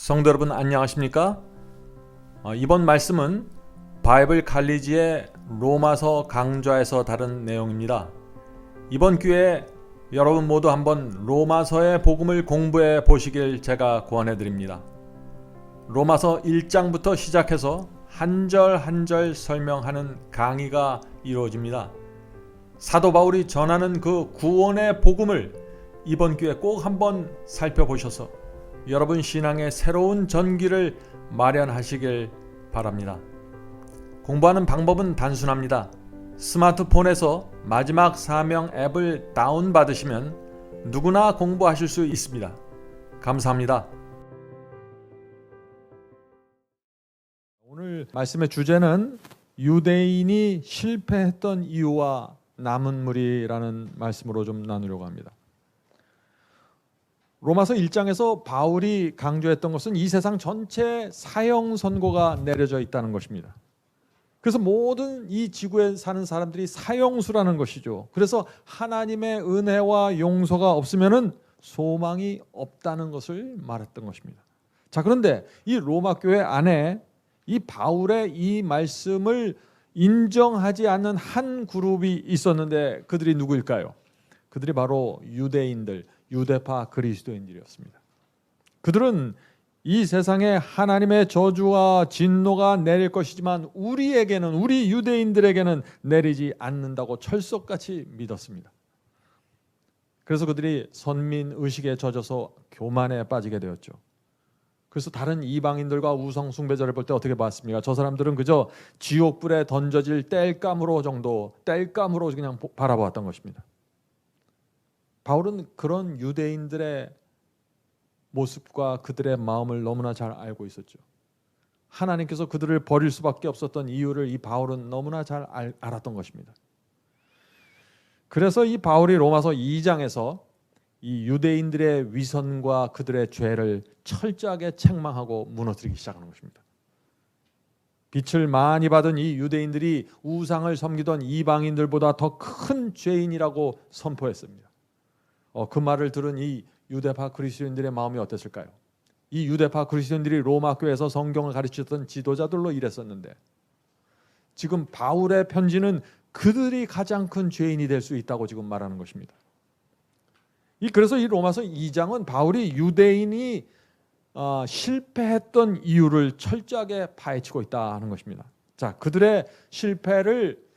성도 여러분 안녕하십니까? 이번 말씀은 바이블 칼리지의 로마서 강좌에서 다룬 내용입니다. 이번 기회에 여러분 모두 한번 로마서의 복음을 공부해 보시길 제가 권해 드립니다. 로마서 1장부터 시작해서 한 절 한 절 설명하는 강의가 이루어집니다. 사도 바울이 전하는 그 구원의 복음을 이번 기회에 꼭 한번 살펴보셔서 여러분 신앙의 새로운 전기를 마련하시길 바랍니다. 공부하는 방법은 단순합니다. 스마트폰에서 마지막 사명 앱을 다운받으시면 누구나 공부하실 수 있습니다. 감사합니다. 오늘 말씀의 주제는 유대인이 실패했던 이유와 남은 무리라는 말씀으로 좀 나누려고 합니다. 로마서 1장에서 바울이 강조했던 것은 이 세상 전체 사형 선고가 내려져 있다는 것입니다. 그래서 모든 이 지구에 사는 사람들이 사형수라는 것이죠. 그래서 하나님의 은혜와 용서가 없으면은 소망이 없다는 것을 말했던 것입니다. 자, 그런데 이 로마 교회 안에 이 바울의 이 말씀을 인정하지 않는 한 그룹이 있었는데 그들이 누구일까요? 그들이 바로 유대인들, 유대파 그리스도인들이었습니다. 그들은 이 세상에 하나님의 저주와 진노가 내릴 것이지만 우리에게는, 우리 유대인들에게는 내리지 않는다고 철석같이 믿었습니다. 그래서 그들이 선민의식에 젖어서 교만에 빠지게 되었죠. 그래서 다른 이방인들과 우상 숭배자를 볼 때 어떻게 봤습니까? 저 사람들은 그저 지옥불에 던져질 땔감으로 그냥 바라보았던 것입니다. 바울은 그런 유대인들의 모습과 그들의 마음을 너무나 잘 알고 있었죠. 하나님께서 그들을 버릴 수밖에 없었던 이유를 이 바울은 너무나 잘 알았던 것입니다. 그래서 이 바울이 로마서 2장에서 이 유대인들의 위선과 그들의 죄를 철저하게 책망하고 무너뜨리기 시작하는 것입니다. 빛을 많이 받은 이 유대인들이 우상을 섬기던 이방인들보다 더 큰 죄인이라고 선포했습니다. 그 말을 들은 이 유대파 그리스도인들의 마음이 어땠을까요? 이 유대파 그리스도인들이 로마 교회에서 성경을 가르쳤던 지도자들로 일했었는데 지금 바울의 편지는 그들이 가장 큰 죄인이 될 수 있다고 지금 말하는 것입니다. 그래서 이 로마서 2장은 바울이 유대인이 실패했던 이유를 철저하게 파헤치고 있다는 것입니다. 자, 그들의 실패를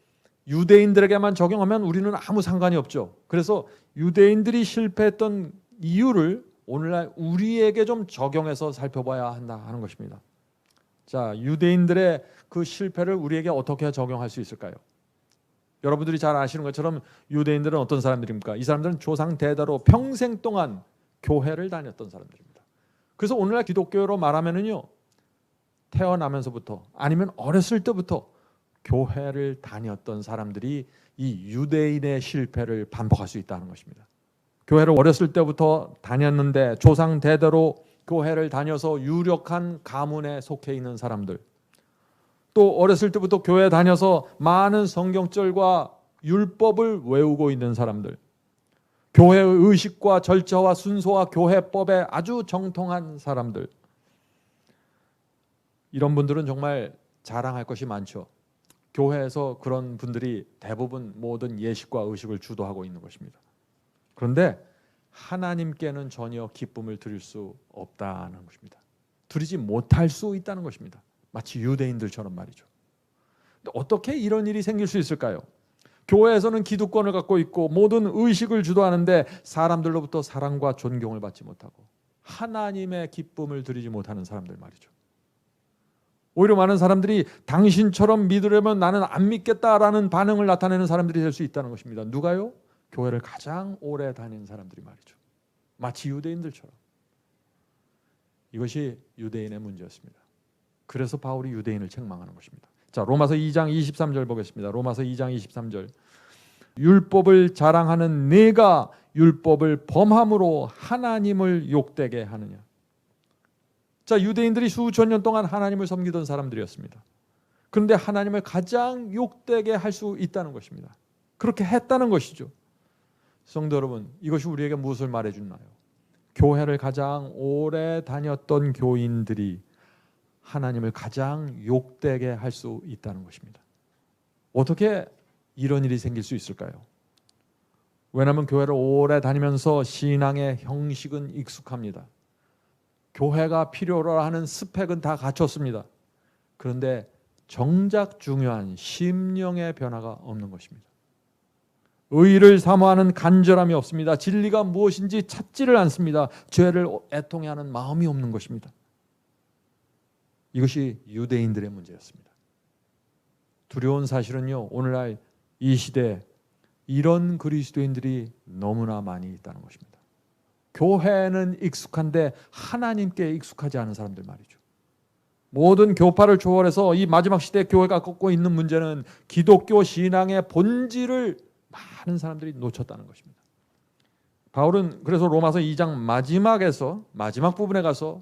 유대인들에게만 적용하면 우리는 아무 상관이 없죠. 그래서 유대인들이 실패했던 이유를 오늘날 우리에게 좀 적용해서 살펴봐야 한다 하는 것입니다. 자, 유대인들의 그 실패를 우리에게 어떻게 적용할 수 있을까요? 여러분들이 잘 아시는 것처럼 유대인들은 어떤 사람들입니까? 이 사람들은 조상 대대로 평생 동안 교회를 다녔던 사람들입니다. 그래서 오늘날 기독교로 말하면은요, 태어나면서부터 아니면 어렸을 때부터 교회를 다녔던 사람들이 이 유대인의 실패를 반복할 수 있다는 것입니다. 교회를 어렸을 때부터 다녔는데 조상 대대로 교회를 다녀서 유력한 가문에 속해 있는 사람들, 또 어렸을 때부터 교회 다녀서 많은 성경절과 율법을 외우고 있는 사람들, 교회의 의식과 절차와 순서와 교회법에 아주 정통한 사람들, 이런 분들은 정말 자랑할 것이 많죠. 교회에서 그런 분들이 대부분 모든 예식과 의식을 주도하고 있는 것입니다. 그런데 하나님께는 전혀 기쁨을 드릴 수 없다는 것입니다. 드리지 못할 수 있다는 것입니다. 마치 유대인들처럼 말이죠. 근데 어떻게 이런 일이 생길 수 있을까요? 교회에서는 기득권을 갖고 있고 모든 의식을 주도하는데 사람들로부터 사랑과 존경을 받지 못하고 하나님의 기쁨을 드리지 못하는 사람들 말이죠. 오히려 많은 사람들이 당신처럼 믿으려면 나는 안 믿겠다라는 반응을 나타내는 사람들이 될 수 있다는 것입니다. 누가요? 교회를 가장 오래 다닌 사람들이 말이죠. 마치 유대인들처럼. 이것이 유대인의 문제였습니다. 그래서 바울이 유대인을 책망하는 것입니다. 자, 로마서 2장 23절 보겠습니다. 로마서 2장 23절. 율법을 자랑하는 네가 율법을 범함으로 하나님을 욕되게 하느냐. 자, 유대인들이 수천 년 동안 하나님을 섬기던 사람들이었습니다. 그런데 하나님을 가장 욕되게 할 수 있다는 것입니다. 그렇게 했다는 것이죠. 성도 여러분, 이것이 우리에게 무엇을 말해주나요? 교회를 가장 오래 다녔던 교인들이 하나님을 가장 욕되게 할 수 있다는 것입니다. 어떻게 이런 일이 생길 수 있을까요? 왜냐하면 교회를 오래 다니면서 신앙의 형식은 익숙합니다. 교회가 필요로 하는 스펙은 다 갖췄습니다. 그런데 정작 중요한 심령의 변화가 없는 것입니다. 의를 사모하는 간절함이 없습니다. 진리가 무엇인지 찾지를 않습니다. 죄를 애통해하는 마음이 없는 것입니다. 이것이 유대인들의 문제였습니다. 두려운 사실은요, 오늘날 이 시대에 이런 그리스도인들이 너무나 많이 있다는 것입니다. 교회는 익숙한데 하나님께 익숙하지 않은 사람들 말이죠. 모든 교파를 초월해서 이 마지막 시대에 교회가 겪고 있는 문제는 기독교 신앙의 본질을 많은 사람들이 놓쳤다는 것입니다. 바울은 그래서 로마서 2장 마지막 부분에 가서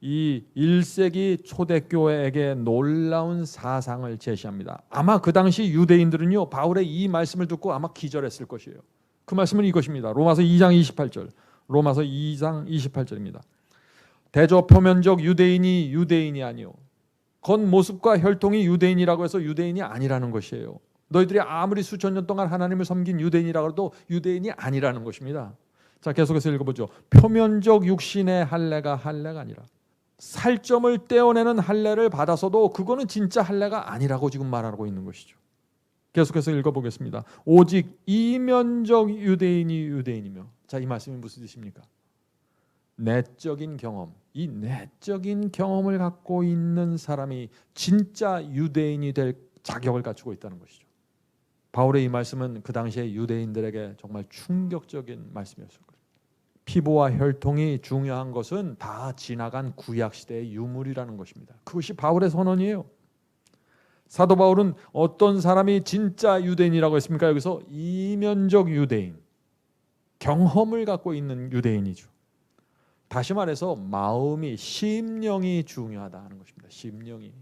이 1세기 초대교회에게 놀라운 사상을 제시합니다. 아마 그 당시 유대인들은요, 바울의 이 말씀을 듣고 아마 기절했을 것이에요. 그 말씀은 이것입니다. 로마서 2장 28절. 로마서 2장 28절입니다. 대저 표면적 유대인이 유대인이 아니요, 겉모습과 혈통이 유대인이라고 해서 유대인이 아니라는 것이에요. 너희들이 아무리 수천 년 동안 하나님을 섬긴 유대인이라고 해도 유대인이 아니라는 것입니다. 자, 계속해서 읽어보죠. 표면적 육신의 할례가 할례가 아니라, 살점을 떼어내는 할례를 받아서도 그거는 진짜 할례가 아니라고 지금 말하고 있는 것이죠. 계속해서 읽어보겠습니다. 오직 이면적 유대인이 유대인이며. 자, 이 말씀이 무슨 뜻입니까? 내적인 경험, 이 내적인 경험을 갖고 있는 사람이 진짜 유대인이 될 자격을 갖추고 있다는 것이죠. 바울의 이 말씀은 그 당시에 유대인들에게 정말 충격적인 말씀이었을 거예요. 피부와 혈통이 중요한 것은 다 지나간 구약시대의 유물이라는 것입니다. 그것이 바울의 선언이에요. 사도 바울은 어떤 사람이 진짜 유대인이라고 했습니까? 여기서 이면적 유대인, 경험을 갖고 있는 유대인이죠. 다시 말해서 마음이, 심령이 중요하다는 것입니다. 심령이.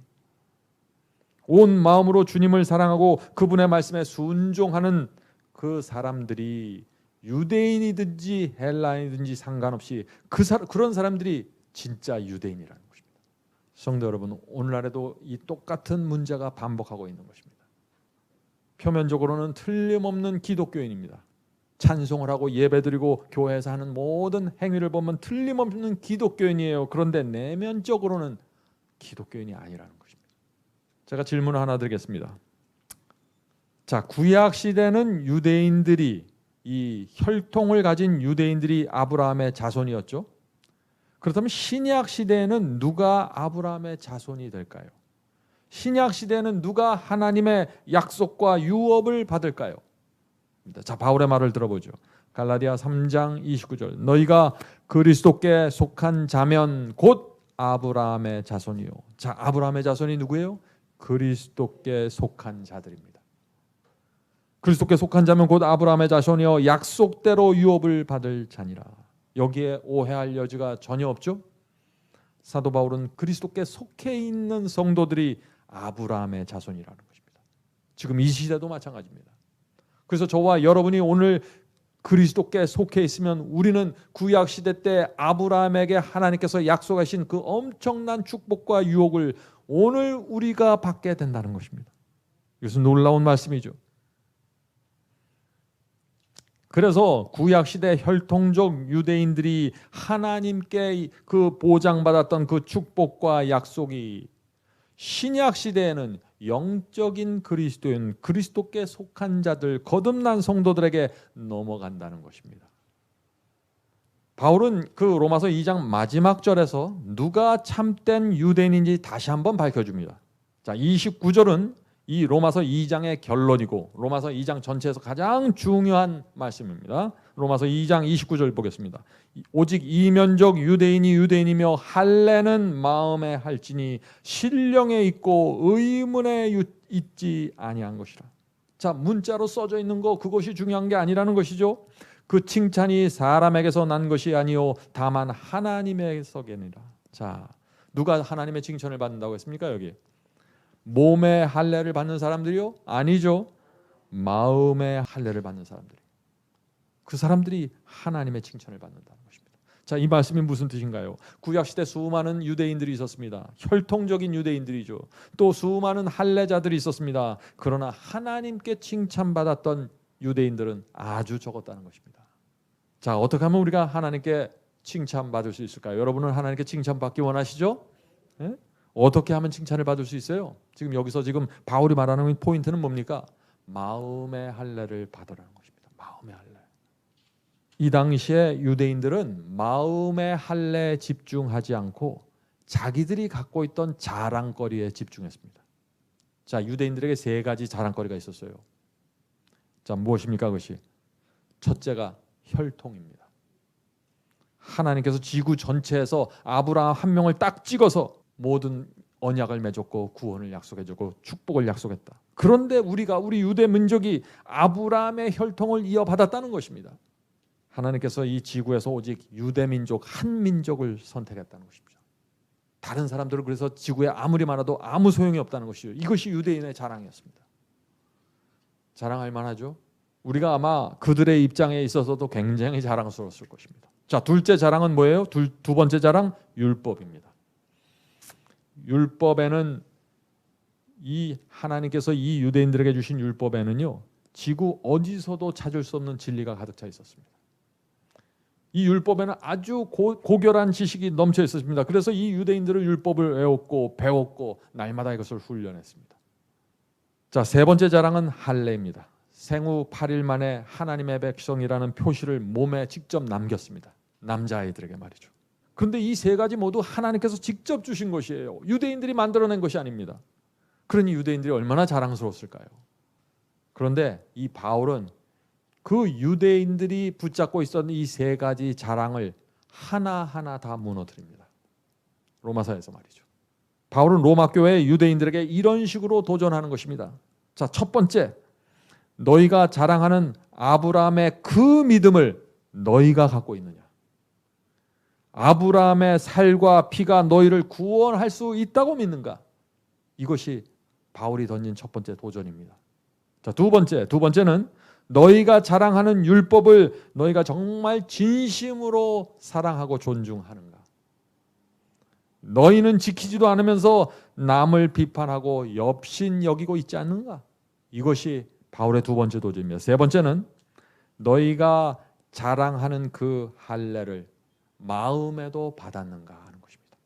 온 마음으로 주님을 사랑하고 그분의 말씀에 순종하는 그 사람들이 유대인이든지 헬라인이든지 상관없이 그런 사람들이 진짜 유대인이라는 것입니다. 성도 여러분, 오늘날에도 이 똑같은 문제가 반복하고 있는 것입니다. 표면적으로는 틀림없는 기독교인입니다. 찬송을 하고 예배드리고 교회에서 하는 모든 행위를 보면 틀림없는 기독교인이에요. 그런데 내면적으로는 기독교인이 아니라는 것입니다. 제가 질문을 하나 드리겠습니다. 자, 구약 시대는 유대인들이, 이 혈통을 가진 유대인들이 아브라함의 자손이었죠. 그렇다면 신약 시대에는 누가 아브라함의 자손이 될까요? 신약 시대에는 누가 하나님의 약속과 유업을 받을까요? 자, 바울의 말을 들어보죠. 갈라디아 3장 29절. 너희가 그리스도께 속한 자면 곧 아브라함의 자손이요. 자, 아브라함의 자손이 누구예요? 그리스도께 속한 자들입니다. 그리스도께 속한 자면 곧 아브라함의 자손이요 약속대로 유업을 받을 자니라. 여기에 오해할 여지가 전혀 없죠. 사도 바울은 그리스도께 속해 있는 성도들이 아브라함의 자손이라는 것입니다. 지금 이 시대도 마찬가지입니다. 그래서 저와 여러분이 오늘 그리스도께 속해 있으면 우리는 구약 시대 때 아브라함에게 하나님께서 약속하신 그 엄청난 축복과 유혹을 오늘 우리가 받게 된다는 것입니다. 이것은 놀라운 말씀이죠. 그래서 구약시대 혈통적 유대인들이 하나님께 그 보장받았던 그 축복과 약속이 신약시대에는 영적인 그리스도인, 그리스도께 속한 자들, 거듭난 성도들에게 넘어간다는 것입니다. 바울은 그 로마서 2장 마지막 절에서 누가 참된 유대인인지 다시 한번 밝혀줍니다. 자, 29절은 이 로마서 2장의 결론이고 로마서 2장 전체에서 가장 중요한 말씀입니다. 로마서 2장 29절 보겠습니다. 오직 이면적 유대인이 유대인이며 할례는 마음에 할지니 신령에 있고 의문에 있지 아니한 것이라. 자, 문자로 써져 있는 거 그것이 중요한 게 아니라는 것이죠. 그 칭찬이 사람에게서 난 것이 아니요 다만 하나님에게서니라. 자, 누가 하나님의 칭찬을 받는다고 했습니까? 여기 몸의 할례를 받는 사람들이요? 아니죠. 마음의 할례를 받는 사람들. 그 사람들이 하나님의 칭찬을 받는다는 것입니다. 자, 이 말씀이 무슨 뜻인가요? 구약시대 수많은 유대인들이 있었습니다. 혈통적인 유대인들이죠. 또 수많은 할례자들이 있었습니다. 그러나 하나님께 칭찬받았던 유대인들은 아주 적었다는 것입니다. 자, 어떻게 하면 우리가 하나님께 칭찬받을 수 있을까요? 여러분은 하나님께 칭찬받기 원하시죠? 예? 어떻게 하면 칭찬을 받을 수 있어요? 지금 여기서 바울이 말하는 포인트는 뭡니까? 마음의 할례를 받으라는 것입니다. 마음의 할례. 이 당시에 유대인들은 마음의 할례에 집중하지 않고 자기들이 갖고 있던 자랑거리에 집중했습니다. 자, 유대인들에게 세 가지 자랑거리가 있었어요. 자, 무엇입니까? 그것이 첫째가 혈통입니다. 하나님께서 지구 전체에서 아브라함 한 명을 딱 찍어서 모든 언약을 맺었고 구원을 약속해줬고 축복을 약속했다. 그런데 우리 유대 민족이 아브라함의 혈통을 이어받았다는 것입니다. 하나님께서 이 지구에서 오직 유대 민족 한 민족을 선택했다는 것입니다. 다른 사람들은 그래서 지구에 아무리 많아도 아무 소용이 없다는 것이죠. 이것이 유대인의 자랑이었습니다. 자랑할 만하죠. 우리가 아마 그들의 입장에 있어서도 굉장히 자랑스러웠을 것입니다. 자, 둘째 자랑은 뭐예요? 두 번째 자랑, 율법입니다. 율법에는 이 하나님께서 이 유대인들에게 주신 율법에는요, 지구 어디서도 찾을 수 없는 진리가 가득 차 있었습니다. 이 율법에는 아주 고결한 지식이 넘쳐 있었습니다. 그래서 이 유대인들은 율법을 외웠고 배웠고 날마다 이것을 훈련했습니다. 자, 세 번째 자랑은 할례입니다. 생후 8일 만에 하나님의 백성이라는 표시를 몸에 직접 남겼습니다. 남자아이들에게 말이죠. 그런데 이 세 가지 모두 하나님께서 직접 주신 것이에요. 유대인들이 만들어낸 것이 아닙니다. 그러니 유대인들이 얼마나 자랑스러웠을까요? 그런데 이 바울은 그 유대인들이 붙잡고 있었던 이 세 가지 자랑을 하나하나 다 무너뜨립니다. 로마서에서 말이죠. 바울은 로마 교회의 유대인들에게 이런 식으로 도전하는 것입니다. 자, 첫 번째, 너희가 자랑하는 아브라함의 그 믿음을 너희가 갖고 있느냐? 아브라함의 살과 피가 너희를 구원할 수 있다고 믿는가? 이것이 바울이 던진 첫 번째 도전입니다. 자, 두 번째는 너희가 자랑하는 율법을 너희가 정말 진심으로 사랑하고 존중하는가? 너희는 지키지도 않으면서 남을 비판하고 엽신 여기고 있지 않는가? 이것이 바울의 두 번째 도전입니다. 세 번째는 너희가 자랑하는 그 할례를 마음에도 받았는가 하는 것입니다.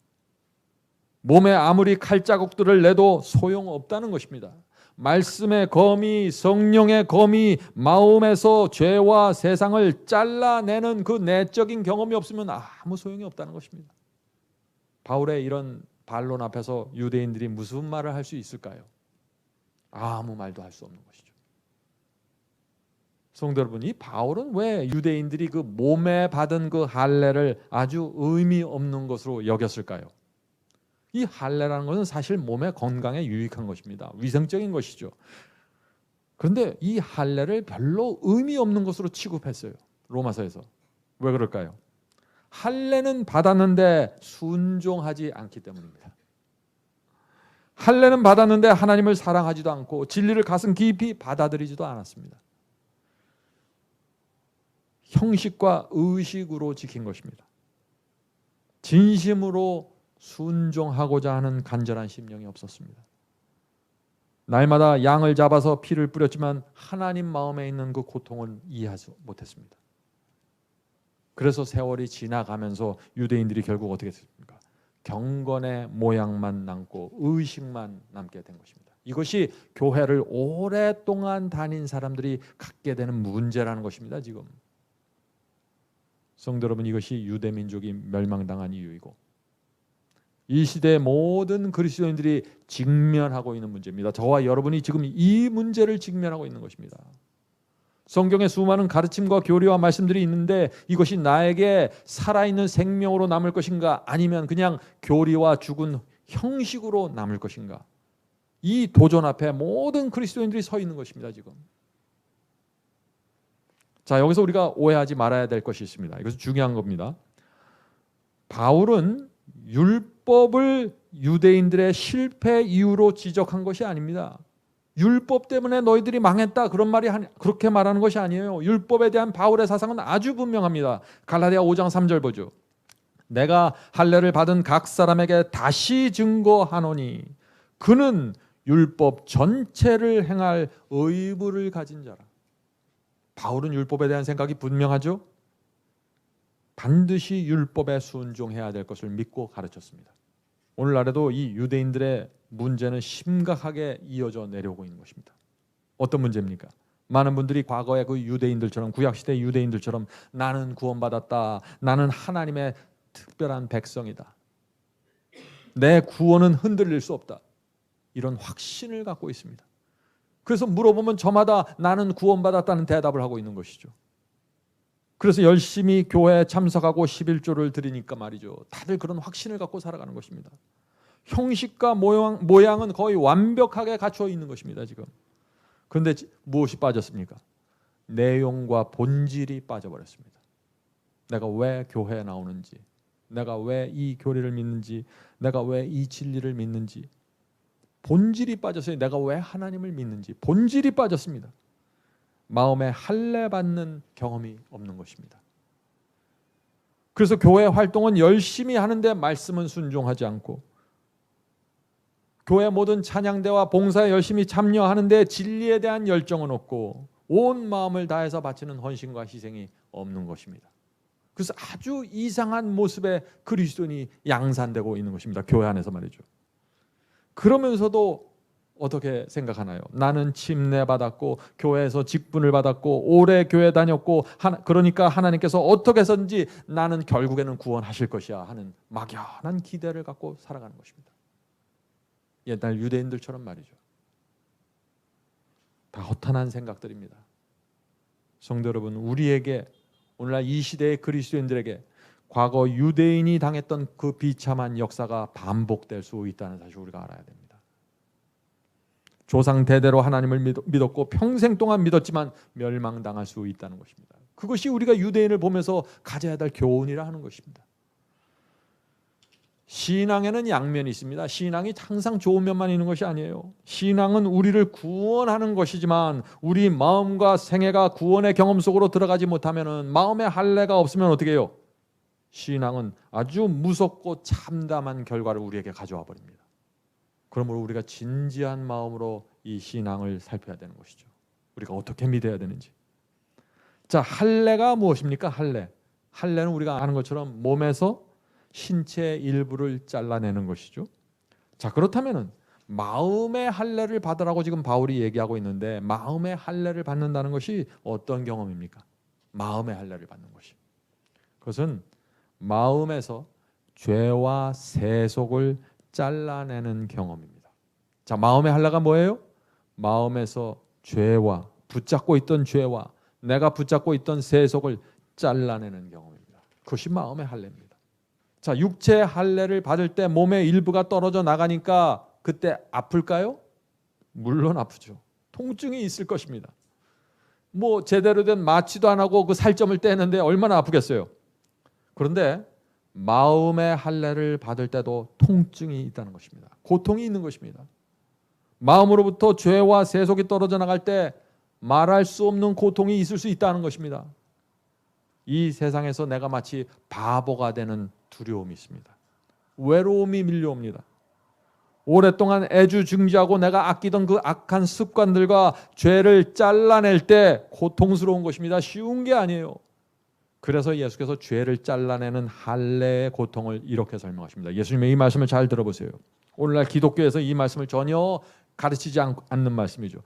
몸에 아무리 칼자국들을 내도 소용없다는 것입니다. 말씀의 검이, 성령의 검이 마음에서 죄와 세상을 잘라내는 그 내적인 경험이 없으면 아무 소용이 없다는 것입니다. 바울의 이런 반론 앞에서 유대인들이 무슨 말을 할 수 있을까요? 아무 말도 할 수 없는 것이죠. 성도 여러분, 이 바울은 왜 유대인들이 그 몸에 받은 그 할례를 아주 의미 없는 것으로 여겼을까요? 이 할례라는 것은 사실 몸의 건강에 유익한 것입니다. 위생적인 것이죠. 그런데 이 할례를 별로 의미 없는 것으로 취급했어요. 로마서에서. 왜 그럴까요? 할례는 받았는데 순종하지 않기 때문입니다. 할례는 받았는데 하나님을 사랑하지도 않고 진리를 가슴 깊이 받아들이지도 않았습니다. 형식과 의식으로 지킨 것입니다. 진심으로 순종하고자 하는 간절한 심령이 없었습니다. 날마다 양을 잡아서 피를 뿌렸지만 하나님 마음에 있는 그 고통은 이해하지 못했습니다. 그래서 세월이 지나가면서 유대인들이 결국 어떻게 됐습니까? 경건의 모양만 남고 의식만 남게 된 것입니다. 이것이 교회를 오랫동안 다닌 사람들이 갖게 되는 문제라는 것입니다. 지금 성도 여러분, 이것이 유대 민족이 멸망당한 이유이고 이 시대의 모든 그리스도인들이 직면하고 있는 문제입니다. 저와 여러분이 지금 이 문제를 직면하고 있는 것입니다. 성경에 수많은 가르침과 교리와 말씀들이 있는데 이것이 나에게 살아있는 생명으로 남을 것인가, 아니면 그냥 교리와 죽은 형식으로 남을 것인가, 이 도전 앞에 모든 그리스도인들이 서 있는 것입니다. 지금. 자, 여기서 우리가 오해하지 말아야 될 것이 있습니다. 이것은 중요한 겁니다. 바울은 율법을 유대인들의 실패 이유로 지적한 것이 아닙니다. 율법 때문에 너희들이 망했다, 그렇게 말하는 것이 아니에요. 율법에 대한 바울의 사상은 아주 분명합니다. 갈라디아 5장 3절 보죠. 내가 할례를 받은 각 사람에게 다시 증거하노니 그는 율법 전체를 행할 의무를 가진 자라. 바울은 율법에 대한 생각이 분명하죠. 반드시 율법에 순종해야 될 것을 믿고 가르쳤습니다. 오늘날에도 이 유대인들의 문제는 심각하게 이어져 내려오고 있는 것입니다. 어떤 문제입니까? 많은 분들이 과거의 그 유대인들처럼, 구약시대 유대인들처럼 나는 구원받았다, 나는 하나님의 특별한 백성이다, 내 구원은 흔들릴 수 없다, 이런 확신을 갖고 있습니다. 그래서 물어보면 저마다 나는 구원받았다는 대답을 하고 있는 것이죠. 그래서 열심히 교회에 참석하고 11조를 드리니까 말이죠, 다들 그런 확신을 갖고 살아가는 것입니다. 형식과 모양은 거의 완벽하게 갖춰 있는 것입니다 지금. 그런데 무엇이 빠졌습니까? 내용과 본질이 빠져버렸습니다. 내가 왜 교회에 나오는지, 내가 왜 이 교리를 믿는지, 내가 왜 이 진리를 믿는지, 본질이 빠졌어요. 내가 왜 하나님을 믿는지 본질이 빠졌습니다. 마음에 할례 받는 경험이 없는 것입니다. 그래서 교회 활동은 열심히 하는데 말씀은 순종하지 않고, 교회 모든 찬양대와 봉사에 열심히 참여하는데 진리에 대한 열정은 없고, 온 마음을 다해서 바치는 헌신과 희생이 없는 것입니다. 그래서 아주 이상한 모습의 그리스도인이 양산되고 있는 것입니다. 교회 안에서 말이죠. 그러면서도 어떻게 생각하나요? 나는 침례받았고 교회에서 직분을 받았고 오래 교회 다녔고 그러니까 하나님께서 어떻게 해서든지 나는 결국에는 구원하실 것이야 하는 막연한 기대를 갖고 살아가는 것입니다. 옛날 유대인들처럼 말이죠. 다 허탄한 생각들입니다. 성도 여러분, 우리에게 오늘날 이 시대의 그리스도인들에게 과거 유대인이 당했던 그 비참한 역사가 반복될 수 있다는 사실 우리가 알아야 됩니다. 조상 대대로 하나님을 믿었고 평생 동안 믿었지만 멸망당할 수 있다는 것입니다. 그것이 우리가 유대인을 보면서 가져야 될 교훈이라 하는 것입니다. 신앙에는 양면이 있습니다. 신앙이 항상 좋은 면만 있는 것이 아니에요. 신앙은 우리를 구원하는 것이지만 우리 마음과 생애가 구원의 경험 속으로 들어가지 못하면, 마음의 할례가 없으면 어떻게 해요? 신앙은 아주 무섭고 참담한 결과를 우리에게 가져와 버립니다. 그러므로 우리가 진지한 마음으로 이 신앙을 살펴야 되는 것이죠. 우리가 어떻게 믿어야 되는지. 자, 할례가 무엇입니까? 할례는 우리가 아는 것처럼 몸에서 신체의 일부를 잘라내는 것이죠. 자, 그렇다면은 마음의 할례를 받으라고 지금 바울이 얘기하고 있는데, 마음의 할례를 받는다는 것이 어떤 경험입니까? 마음의 할례를 받는 것이, 그것은 마음에서 죄와 세속을 잘라내는 경험입니다. 자, 마음의 할례가 뭐예요? 마음에서 죄와, 붙잡고 있던 죄와 내가 붙잡고 있던 세속을 잘라내는 경험입니다. 그것이 마음의 할례입니다. 자, 육체의 할례를 받을 때 몸의 일부가 떨어져 나가니까 그때 아플까요? 물론 아프죠. 통증이 있을 것입니다. 뭐 제대로 된 마취도 안 하고 그 살점을 떼는데 얼마나 아프겠어요. 그런데 마음의 할례를 받을 때도 통증이 있다는 것입니다. 고통이 있는 것입니다. 마음으로부터 죄와 세속이 떨어져 나갈 때 말할 수 없는 고통이 있을 수 있다는 것입니다. 이 세상에서 내가 마치 바보가 되는 두려움이 있습니다. 외로움이 밀려옵니다. 오랫동안 애주증지하고 내가 아끼던 그 악한 습관들과 죄를 잘라낼 때 고통스러운 것입니다. 쉬운 게 아니에요. 그래서 예수께서 죄를 잘라내는 할례의 고통을 이렇게 설명하십니다. 예수님의 이 말씀을 잘 들어보세요. 오늘날 기독교에서 이 말씀을 전혀 가르치지 않는 말씀이죠.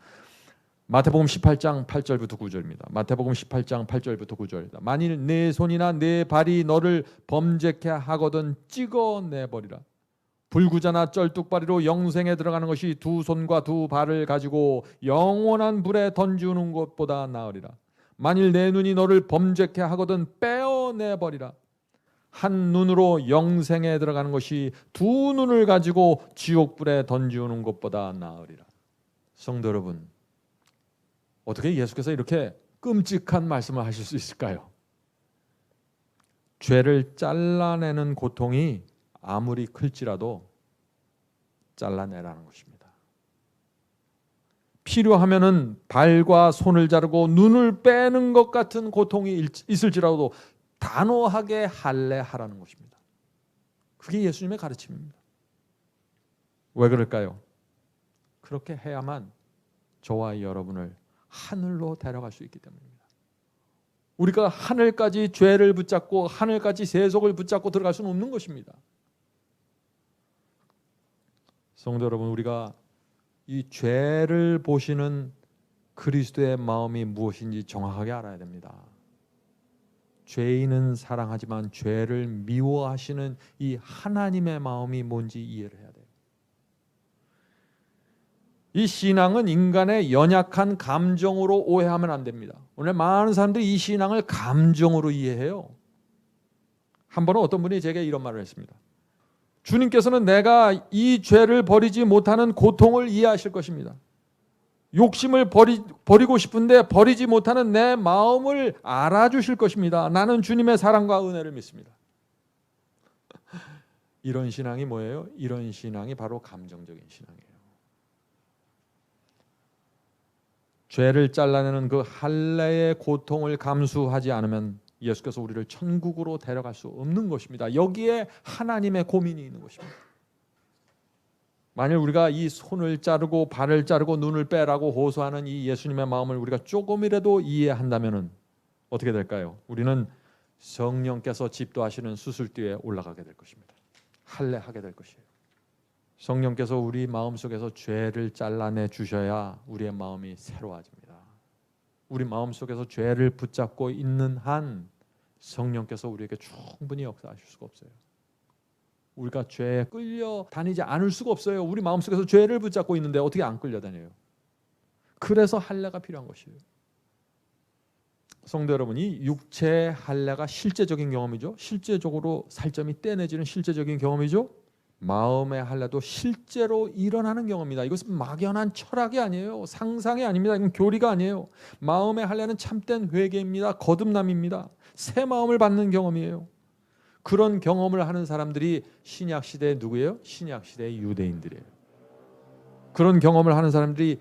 마태복음 18장 8절부터 9절입니다. 마태복음 18장 8절부터 9절. 만일 내 손이나 내 발이 너를 범죄케 하거든 찍어내버리라. 불구자나 쩔뚝발이로 영생에 들어가는 것이 두 손과 두 발을 가지고 영원한 불에 던지는 것보다 나으리라. 만일 내 눈이 너를 범죄케 하거든 빼어내버리라. 한 눈으로 영생에 들어가는 것이 두 눈을 가지고 지옥불에 던지는 것보다 나으리라. 성도 여러분, 어떻게 예수께서 이렇게 끔찍한 말씀을 하실 수 있을까요? 죄를 잘라내는 고통이 아무리 클지라도 잘라내라는 것입니다. 필요하면은 발과 손을 자르고 눈을 빼는 것 같은 고통이 있을지라도 단호하게 할례하라는 것입니다. 그게 예수님의 가르침입니다. 왜 그럴까요? 그렇게 해야만 저와 여러분을 하늘로 데려갈 수 있기 때문입니다. 우리가 하늘까지 죄를 붙잡고 하늘까지 세속을 붙잡고 들어갈 수는 없는 것입니다. 성도 여러분, 우리가 이 죄를 보시는 그리스도의 마음이 무엇인지 정확하게 알아야 됩니다. 죄인은 사랑하지만 죄를 미워하시는 이 하나님의 마음이 뭔지 이해를 해야 돼요. 이 신앙은 인간의 연약한 감정으로 오해하면 안 됩니다. 오늘 많은 사람들이 이 신앙을 감정으로 이해해요. 한 번은 어떤 분이 제게 이런 말을 했습니다. 주님께서는 내가 이 죄를 버리지 못하는 고통을 이해하실 것입니다. 욕심을 버리고 싶은데 버리지 못하는 내 마음을 알아주실 것입니다. 나는 주님의 사랑과 은혜를 믿습니다. 이런 신앙이 뭐예요? 이런 신앙이 바로 감정적인 신앙이에요. 죄를 잘라내는 그 할례의 고통을 감수하지 않으면 예수께서 우리를 천국으로 데려갈 수 없는 것입니다. 여기에 하나님의 고민이 있는 것입니다. 만일 우리가 이 손을 자르고 발을 자르고 눈을 빼라고 호소하는 이 예수님의 마음을 우리가 조금이라도 이해한다면 어떻게 될까요? 우리는 성령께서 집도하시는 수술대에 올라가게 될 것입니다. 할례하게 될 것이에요. 성령께서 우리 마음속에서 죄를 잘라내 주셔야 우리의 마음이 새로워집니다. 우리 마음속에서 죄를 붙잡고 있는 한 성령께서 우리에게 충분히 역사하실 수가 없어요. 우리가 죄에 끌려다니지 않을 수가 없어요. 우리 마음속에서 죄를 붙잡고 있는데 어떻게 안 끌려다녀요? 그래서 할례가 필요한 것이에요. 성도 여러분이 육체의 할례가 실제적인 경험이죠. 실제적으로 살점이 떼내지는 실제적인 경험이죠. 마음의 할례도 실제로 일어나는 경험입니다. 이것은 막연한 철학이 아니에요. 상상이 아닙니다. 이건 교리가 아니에요. 마음의 할례는 참된 회개입니다. 거듭남입니다. 새 마음을 받는 경험이에요. 그런 경험을 하는 사람들이 신약 시대에 누구예요? 신약 시대의 유대인들이에요. 그런 경험을 하는 사람들이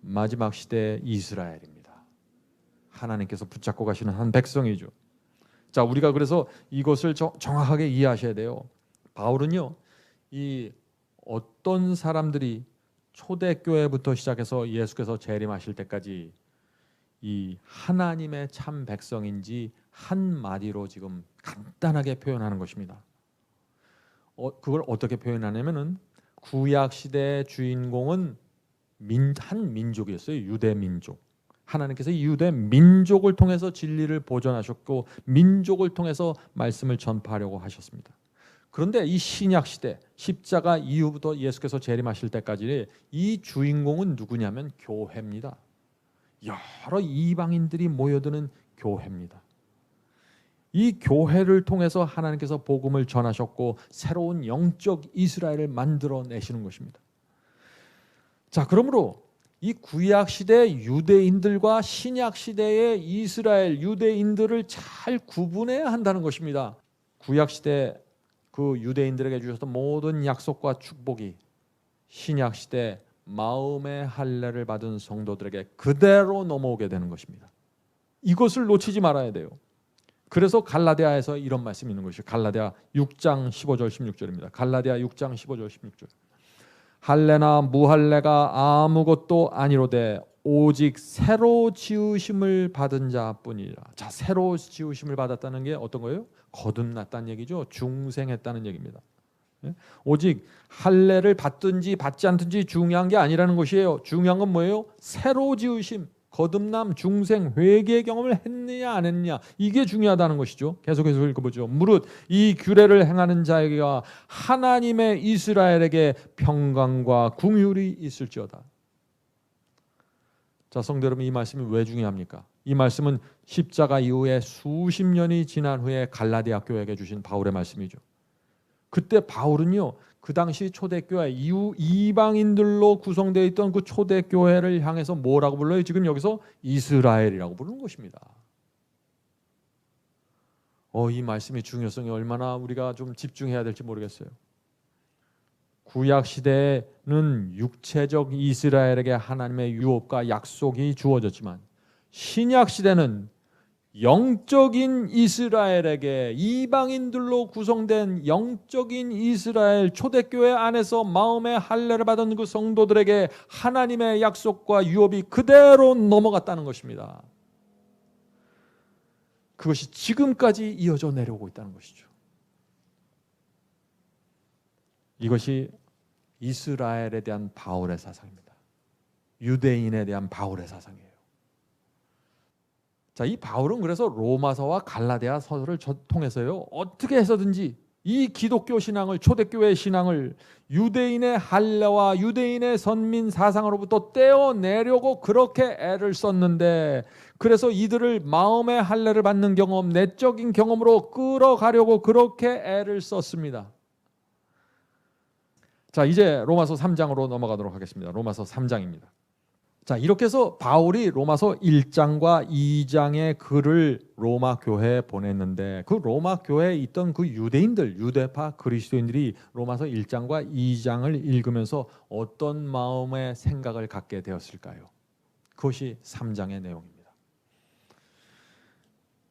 마지막 시대의 이스라엘입니다. 하나님께서 붙잡고 가시는 한 백성이죠. 자, 우리가 그래서 이것을 정확하게 이해하셔야 돼요. 바울은요, 이 어떤 사람들이 초대교회부터 시작해서 예수께서 재림하실 때까지 이 하나님의 참 백성인지 한마디로 지금 간단하게 표현하는 것입니다. 그걸 어떻게 표현하냐면은 구약 시대의 주인공은 한 민족이었어요. 유대 민족. 하나님께서 유대 민족을 통해서 진리를 보존하셨고 민족을 통해서 말씀을 전파하려고 하셨습니다. 그런데 이 신약 시대 십자가 이후부터 예수께서 재림하실 때까지 이 주인공은 누구냐면 교회입니다. 여러 이방인들이 모여드는 교회입니다. 이 교회를 통해서 하나님께서 복음을 전하셨고 새로운 영적 이스라엘을 만들어내시는 것입니다. 자, 그러므로 이 구약 시대 유대인들과 신약 시대의 이스라엘 유대인들을 잘 구분해야 한다는 것입니다. 구약 시대 그 유대인들에게 주셨던 모든 약속과 축복이 신약 시대 마음의 할례를 받은 성도들에게 그대로 넘어오게 되는 것입니다. 이것을 놓치지 말아야 돼요. 그래서 갈라디아에서 이런 말씀이 있는 것이죠. 갈라디아 6장 15절 16절입니다. 갈라디아 6장 15절 16절. 할례나 무할례가 아무것도 아니로되 오직 새로 지으심을 받은 자뿐이라. 자, 새로 지으심을 받았다는 게 어떤 거예요? 거듭났다는 얘기죠. 중생했다는 얘기입니다. 오직 할례를 받든지 받지 않든지 중요한 게 아니라는 것이에요. 중요한 건 뭐예요? 새로 지으심, 거듭남, 중생, 회개의 경험을 했느냐 안 했느냐, 이게 중요하다는 것이죠. 계속해서 읽어보죠. 무릇 이 규례를 행하는 자에게와 하나님의 이스라엘에게 평강과 긍휼이 있을지어다. 자, 성도 여러분, 이 말씀이 왜 중요합니까? 이 말씀은 십자가 이후에 수십 년이 지난 후에 갈라디아 교회에게 주신 바울의 말씀이죠. 그때 바울은요, 그 당시 초대교회 이후 이방인들로 구성되어 있던 그 초대교회를 향해서 뭐라고 불러요? 지금 여기서 이스라엘이라고 부르는 것입니다. 이 말씀의 중요성이 얼마나 우리가 좀 집중해야 될지 모르겠어요. 구약 시대에는 육체적 이스라엘에게 하나님의 유업과 약속이 주어졌지만 신약 시대는 영적인 이스라엘에게, 이방인들로 구성된 영적인 이스라엘 초대교회 안에서 마음의 할례를 받은 그 성도들에게 하나님의 약속과 유업이 그대로 넘어갔다는 것입니다. 그것이 지금까지 이어져 내려오고 있다는 것이죠. 이것이 이스라엘에 대한 바울의 사상입니다. 유대인에 대한 바울의 사상이에요. 자, 이 바울은 그래서 로마서와 갈라디아 서서를 통해서요, 어떻게 해서든지 이 기독교 신앙을, 초대교회 신앙을 유대인의 할례와 유대인의 선민 사상으로부터 떼어내려고 그렇게 애를 썼는데, 그래서 이들을 마음의 할례를 받는 경험, 내적인 경험으로 끌어가려고 그렇게 애를 썼습니다. 자, 이제 로마서 3장으로 넘어가도록 하겠습니다. 로마서 3장입니다. 자, 이렇게 해서 바울이 로마서 1장과 2장의 글을 로마 교회에 보냈는데, 그 로마 교회에 있던 그 유대인들, 유대파 그리스도인들이 로마서 1장과 2장을 읽으면서 어떤 마음의 생각을 갖게 되었을까요? 그것이 3장의 내용입니다.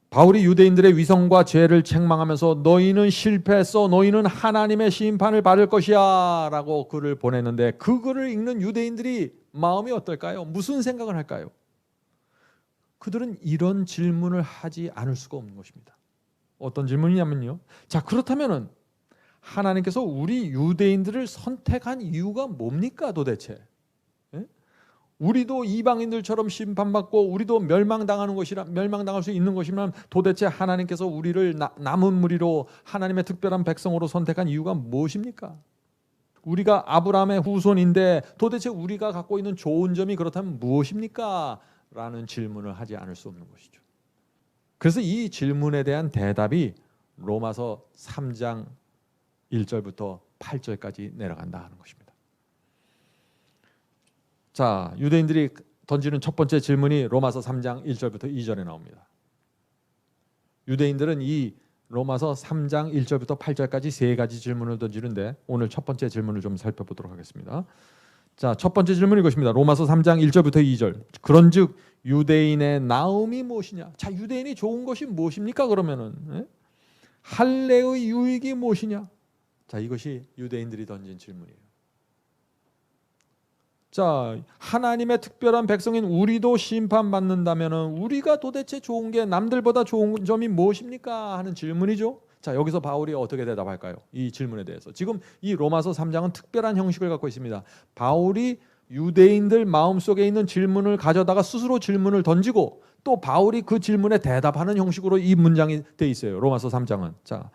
바울이 유대인들의 위선과 죄를 책망하면서 너희는 실패했어, 너희는 하나님의 심판을 받을 것이야 라고 글을 보냈는데, 그 글을 읽는 유대인들이 마음이 어떨까요? 무슨 생각을 할까요? 그들은 이런 질문을 하지 않을 수가 없는 것입니다. 어떤 질문이냐면요, 자, 그렇다면은 하나님께서 우리 유대인들을 선택한 이유가 뭡니까 도대체? 우리도 이방인들처럼 심판받고 우리도 멸망당할 수 있는 것이면 도대체 하나님께서 우리를 남은 무리로 하나님의 특별한 백성으로 선택한 이유가 무엇입니까? 우리가 아브라함의 후손인데 도대체 우리가 갖고 있는 좋은 점이 그렇다면 무엇입니까? 라는 질문을 하지 않을 수 없는 것이죠. 그래서 이 질문에 대한 대답이 로마서 3장 1절부터 8절까지 내려간다 하는 것입니다. 자, 유대인들이 던지는 첫 번째 질문이 로마서 3장 1절부터 2절에 나옵니다. 유대인들은 이 로마서 3장 1절부터 8절까지 세 가지 질문을 던지는데, 오늘 첫 번째 질문을 좀 살펴보도록 하겠습니다. 자, 첫 번째 질문은 이것입니다. 로마서 3장 1절부터 2절. 그런즉 유대인의 나음이 무엇이냐? 자, 유대인이 좋은 것이 무엇입니까? 그러면은 할례의 유익이 무엇이냐? 자, 이것이 유대인들이 던진 질문이에요. 자, 하나님의 특별한 백성인 우리도 심판받는다면은 우리가 도대체 좋은 게, 남들보다 좋은 점이 무엇입니까? 하는 질문이죠. 자, 여기서 바울이 어떻게 대답할까요? 이 질문에 대해서. 지금 이 로마서 3장은 특별한 형식을 갖고 있습니다. 바울이 유대인들 마음속에 있는 질문을 가져다가 스스로 질문을 던지고, 또 바울이 그 질문에 대답하는 형식으로 이 문장이 돼 있어요. 로마서 3장은. 자,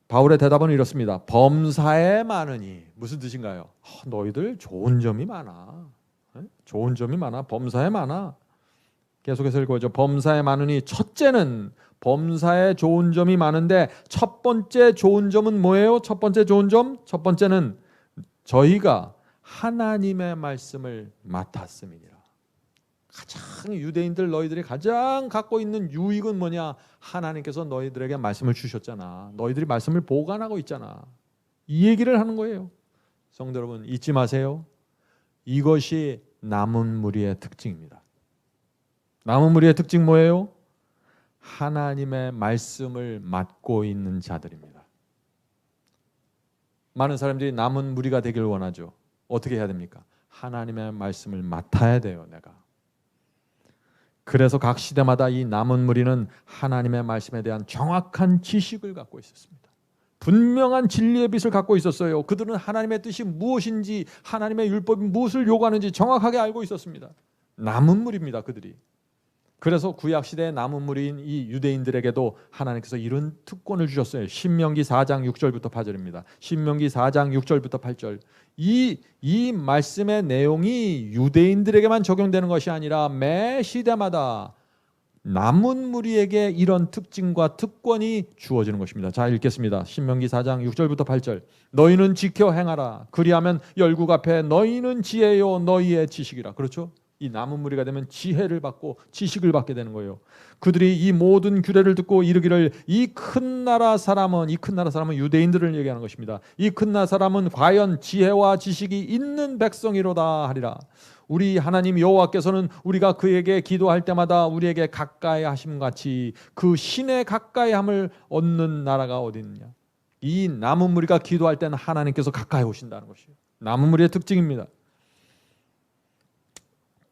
바울의 대답은 이렇습니다. 범사에 많으니, 무슨 뜻인가요? 너희들 좋은 점이 많아. 좋은 점이 많아. 범사에 많아. 계속해서 읽어보죠. 범사에 많으니, 첫째는 범사에 좋은 점이 많은데 첫 번째 좋은 점은 뭐예요? 첫 번째 좋은 점? 첫 번째는 저희가 하나님의 말씀을 맡았음이니라. 가장 유대인들, 너희들이 가장 갖고 있는 유익은 뭐냐? 하나님께서 너희들에게 말씀을 주셨잖아. 너희들이 말씀을 보관하고 있잖아. 이 얘기를 하는 거예요. 성도 여러분, 잊지 마세요. 이것이 남은 무리의 특징입니다. 남은 무리의 특징 뭐예요? 하나님의 말씀을 맡고 있는 자들입니다. 많은 사람들이 남은 무리가 되길 원하죠. 어떻게 해야 됩니까? 하나님의 말씀을 맡아야 돼요, 내가. 그래서 각 시대마다 이 남은 무리는 하나님의 말씀에 대한 정확한 지식을 갖고 있었습니다. 분명한 진리의 빛을 갖고 있었어요. 그들은 하나님의 뜻이 무엇인지, 하나님의 율법이 무엇을 요구하는지 정확하게 알고 있었습니다. 남은 무리입니다, 그들이. 그래서 구약시대의 남은 무리인 이 유대인들에게도 하나님께서 이런 특권을 주셨어요. 신명기 4장 6절부터 8절입니다. 신명기 4장 6절부터 8절. 이 말씀의 내용이 유대인들에게만 적용되는 것이 아니라 매 시대마다 남은 무리에게 이런 특징과 특권이 주어지는 것입니다. 자, 읽겠습니다. 신명기 4장 6절부터 8절. 너희는 지켜 행하라. 그리하면 열국 앞에 너희는 지혜요 너희의 지식이라. 그렇죠? 이 남은 무리가 되면 지혜를 받고 지식을 받게 되는 거예요. 그들이 이 모든 규례를 듣고 이르기를 이 큰 나라 사람은, 이 큰 나라 사람은 유대인들을 얘기하는 것입니다. 이 큰 나라 사람은 과연 지혜와 지식이 있는 백성이로다 하리라. 우리 하나님 여호와께서는 우리가 그에게 기도할 때마다 우리에게 가까이 하심 같이 그 신의 가까이함을 얻는 나라가 어디 있느냐. 이 남은 무리가 기도할 때는 하나님께서 가까이 오신다는 것이에요. 남은 무리의 특징입니다.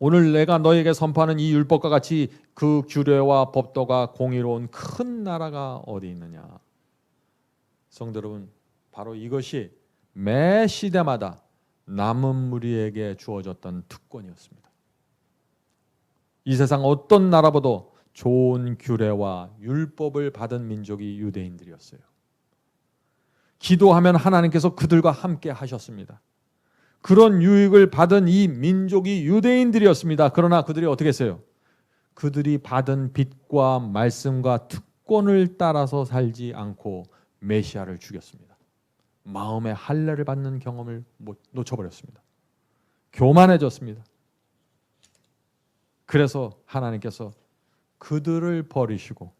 오늘 내가 너에게 선포하는 이 율법과 같이 그 규례와 법도가 공의로운 큰 나라가 어디 있느냐. 성도 여러분, 바로 이것이 매 시대마다 남은 무리에게 주어졌던 특권이었습니다. 이 세상 어떤 나라보다 좋은 규례와 율법을 받은 민족이 유대인들이었어요. 기도하면 하나님께서 그들과 함께 하셨습니다. 그런 유익을 받은 이 민족이 유대인들이었습니다. 그러나 그들이 어떻게 했어요? 그들이 받은 빛과 말씀과 특권을 따라서 살지 않고 메시아를 죽였습니다. 마음의 할례를 받는 경험을 놓쳐버렸습니다. 교만해졌습니다. 그래서 하나님께서 그들을 버리시고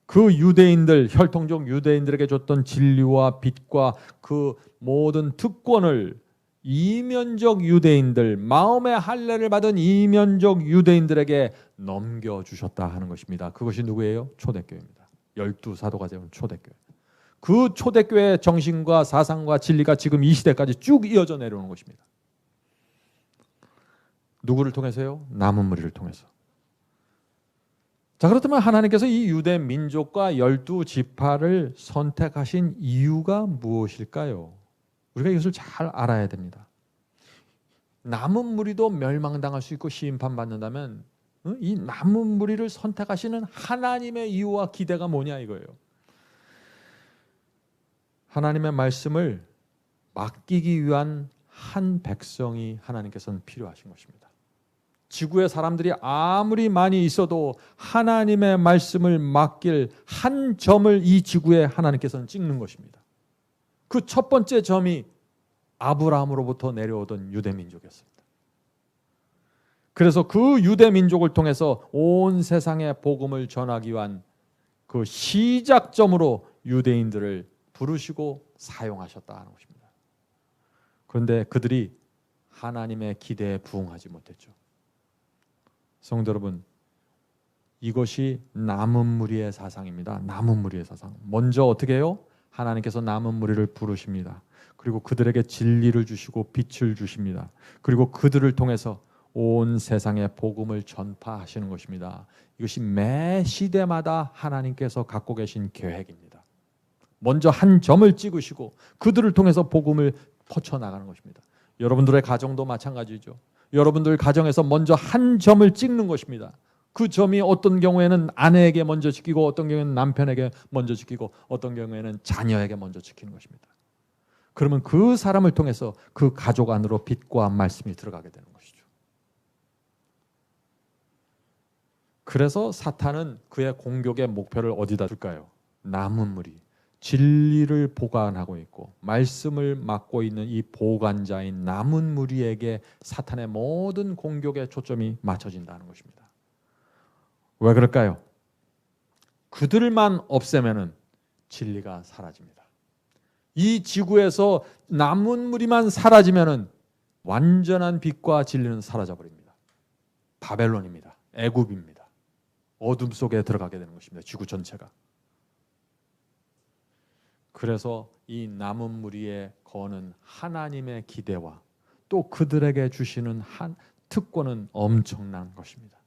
그 유대인들, 혈통적 유대인들에게 줬던 진리와 빛과 그 모든 특권을 이면적 유대인들, 마음의 할례를 받은 이면적 유대인들에게 넘겨주셨다 하는 것입니다. 그것이 누구예요? 초대교회입니다. 12사도가 되는 초대교회. 그 초대교회의 정신과 사상과 진리가 지금 이 시대까지 쭉 이어져 내려오는 것입니다. 누구를 통해서요? 남은 무리를 통해서. 자, 그렇다면 하나님께서 이 유대 민족과 12지파를 선택하신 이유가 무엇일까요? 우리가 이것을 잘 알아야 됩니다. 남은 무리도 멸망당할 수 있고 심판받는다면 이 남은 무리를 선택하시는 하나님의 이유와 기대가 뭐냐 이거예요. 하나님의 말씀을 맡기기 위한 한 백성이 하나님께서는 필요하신 것입니다. 지구의 사람들이 아무리 많이 있어도 하나님의 말씀을 맡길 한 점을 이 지구에 하나님께서는 찍는 것입니다. 그 첫 번째 점이 아브라함으로부터 내려오던 유대 민족이었습니다. 그래서 그 유대 민족을 통해서 온 세상에 복음을 전하기 위한 그 시작점으로 유대인들을 부르시고 사용하셨다 하는 것입니다. 그런데 그들이 하나님의 기대에 부응하지 못했죠. 성도 여러분, 이것이 남은 무리의 사상입니다. 남은 무리의 사상. 먼저 어떻게 해요? 하나님께서 남은 무리를 부르십니다. 그리고 그들에게 진리를 주시고 빛을 주십니다. 그리고 그들을 통해서 온 세상에 복음을 전파하시는 것입니다. 이것이 매 시대마다 하나님께서 갖고 계신 계획입니다. 먼저 한 점을 찍으시고 그들을 통해서 복음을 퍼쳐나가는 것입니다. 여러분들의 가정도 마찬가지죠. 여러분들 가정에서 먼저 한 점을 찍는 것입니다. 그 점이 어떤 경우에는 아내에게 먼저 지키고 어떤 경우에는 남편에게 먼저 지키고 어떤 경우에는 자녀에게 먼저 지키는 것입니다. 그러면 그 사람을 통해서 그 가족 안으로 빛과 말씀이 들어가게 되는 것이죠. 그래서 사탄은 그의 공격의 목표를 어디다 둘까요? 남은 무리, 진리를 보관하고 있고 말씀을 맡고 있는 이 보관자인 남은 무리에게 사탄의 모든 공격의 초점이 맞춰진다는 것입니다. 왜 그럴까요? 그들만 없애면은 진리가 사라집니다. 이 지구에서 남은 무리만 사라지면은 완전한 빛과 진리는 사라져 버립니다. 바벨론입니다. 애굽입니다. 어둠 속에 들어가게 되는 것입니다. 지구 전체가. 그래서 이 남은 무리에 거는 하나님의 기대와 또 그들에게 주시는 한 특권은 엄청난 것입니다.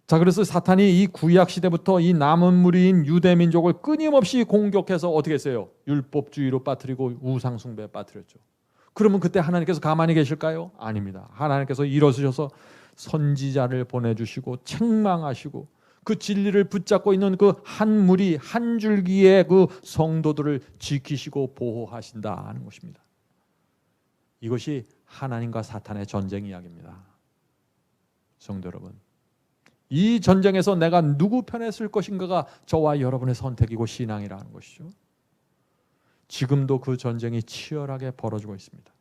자, 그래서 사탄이 이 구약 시대부터 이 남은 무리인 유대 민족을 끊임없이 공격해서 어떻게 했어요? 율법주의로 빠뜨리고 우상 숭배에 빠뜨렸죠. 그러면 그때 하나님께서 가만히 계실까요? 아닙니다. 하나님께서 일어서셔서 선지자를 보내주시고 책망하시고 그 진리를 붙잡고 있는 그 한 무리 한 줄기의 그 성도들을 지키시고 보호하신다 하는 것입니다. 이것이 하나님과 사탄의 전쟁 이야기입니다. 성도 여러분, 이 전쟁에서 내가 누구 편에 설 것인가가 저와 여러분의 선택이고 신앙이라는 것이죠. 지금도 그 전쟁이 치열하게 벌어지고 있습니다.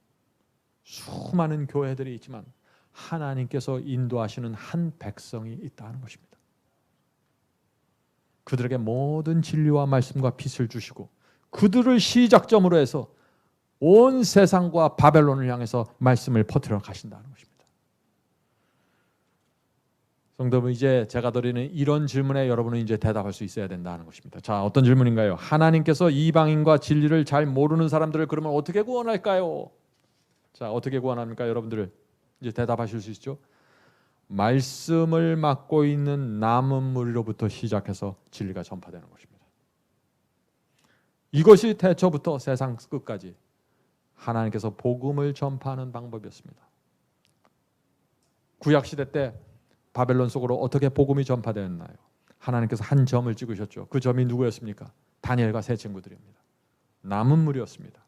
수많은 교회들이 있지만 하나님께서 인도하시는 한 백성이 있다는 것입니다. 그들에게 모든 진리와 말씀과 빛을 주시고 그들을 시작점으로 해서 온 세상과 바벨론을 향해서 말씀을 퍼뜨려 가신다는 것입니다. 성도분, 이제 제가 드리는 이런 질문에 여러분은 이제 대답할 수 있어야 된다는 것입니다. 자, 어떤 질문인가요? 하나님께서 이방인과 진리를 잘 모르는 사람들을 그러면 어떻게 구원할까요? 자, 어떻게 구원합니까? 여러분들 이제 대답하실 수 있죠? 말씀을 맡고 있는 남은 무리로부터 시작해서 진리가 전파되는 것입니다. 이것이 태초부터 세상 끝까지 하나님께서 복음을 전파하는 방법이었습니다. 구약시대 때 바벨론 속으로 어떻게 복음이 전파되었나요? 하나님께서 한 점을 찍으셨죠. 그 점이 누구였습니까? 다니엘과 세 친구들입니다. 남은 무리였습니다.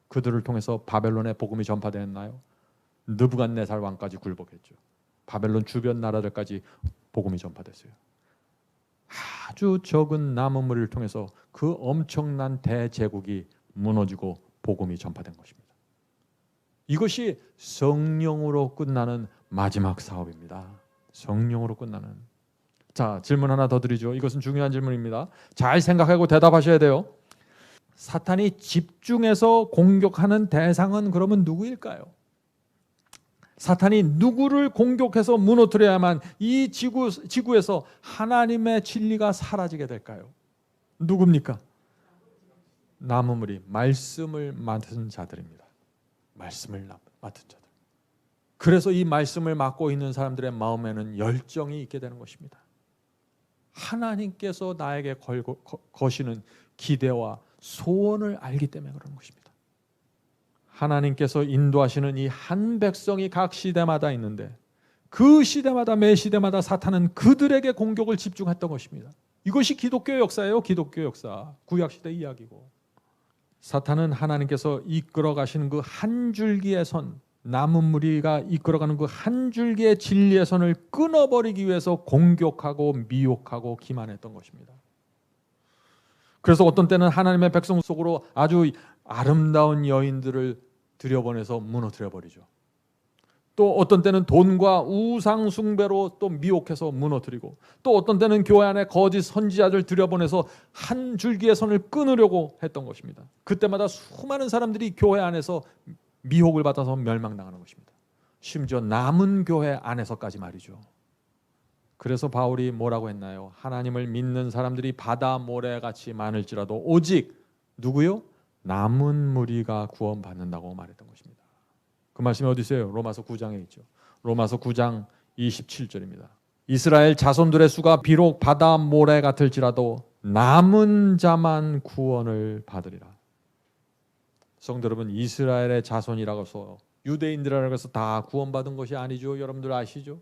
그들을 통해서 바벨론의 복음이 전파되었나요? 느부갓네살 왕까지 굴복했죠. 바벨론 주변 나라들까지 복음이 전파됐어요. 아주 적은 남은 무리를 통해서 그 엄청난 대제국이 무너지고 복음이 전파된 것입니다. 이것이 성령으로 끝나는 마지막 사업입니다. 성령으로 끝나는. 자, 질문 하나 더 드리죠. 이것은 중요한 질문입니다. 잘 생각하고 대답하셔야 돼요. 사탄이 집중해서 공격하는 대상은 그러면 누구일까요? 사탄이 누구를 공격해서 무너뜨려야만 이 지구에서 하나님의 진리가 사라지게 될까요? 누굽니까? 남은 무리, 말씀을 맡은 자들입니다. 말씀을 맡은 자들. 그래서 이 말씀을 맡고 있는 사람들의 마음에는 열정이 있게 되는 것입니다. 하나님께서 나에게 거시는 기대와 소원을 알기 때문에 그런 것입니다. 하나님께서 인도하시는 이 한 백성이 각 시대마다 있는데 그 시대마다 매 시대마다 사탄은 그들에게 공격을 집중했던 것입니다. 이것이 기독교 역사예요. 기독교 역사. 구약시대 이야기고. 사탄은 하나님께서 이끌어 가시는 그 한 줄기의 선, 남은 무리가 이끌어가는 그 한 줄기의 진리의 선을 끊어버리기 위해서 공격하고 미혹하고 기만했던 것입니다. 그래서 어떤 때는 하나님의 백성 속으로 아주 아름다운 여인들을 들여보내서 무너뜨려버리죠. 또 어떤 때는 돈과 우상 숭배로 또 미혹해서 무너뜨리고, 또 어떤 때는 교회 안에 거짓 선지자들 들여보내서 한 줄기의 선을 끊으려고 했던 것입니다. 그때마다 수많은 사람들이 교회 안에서 미혹을 받아서 멸망당하는 것입니다. 심지어 남은 교회 안에서까지 말이죠. 그래서 바울이 뭐라고 했나요? 하나님을 믿는 사람들이 바다 모래같이 많을지라도 오직 누구요? 남은 무리가 구원받는다고 말했던 것입니다. 그 말씀이 어디 있어요? 로마서 9장에 있죠. 로마서 9장 27절입니다. 이스라엘 자손들의 수가 비록 바다 모래 같을지라도 남은 자만 구원을 받으리라. 성도 여러분, 이스라엘의 자손이라고 해서 유대인들이라고 해서 다 구원받은 것이 아니죠. 여러분들 아시죠?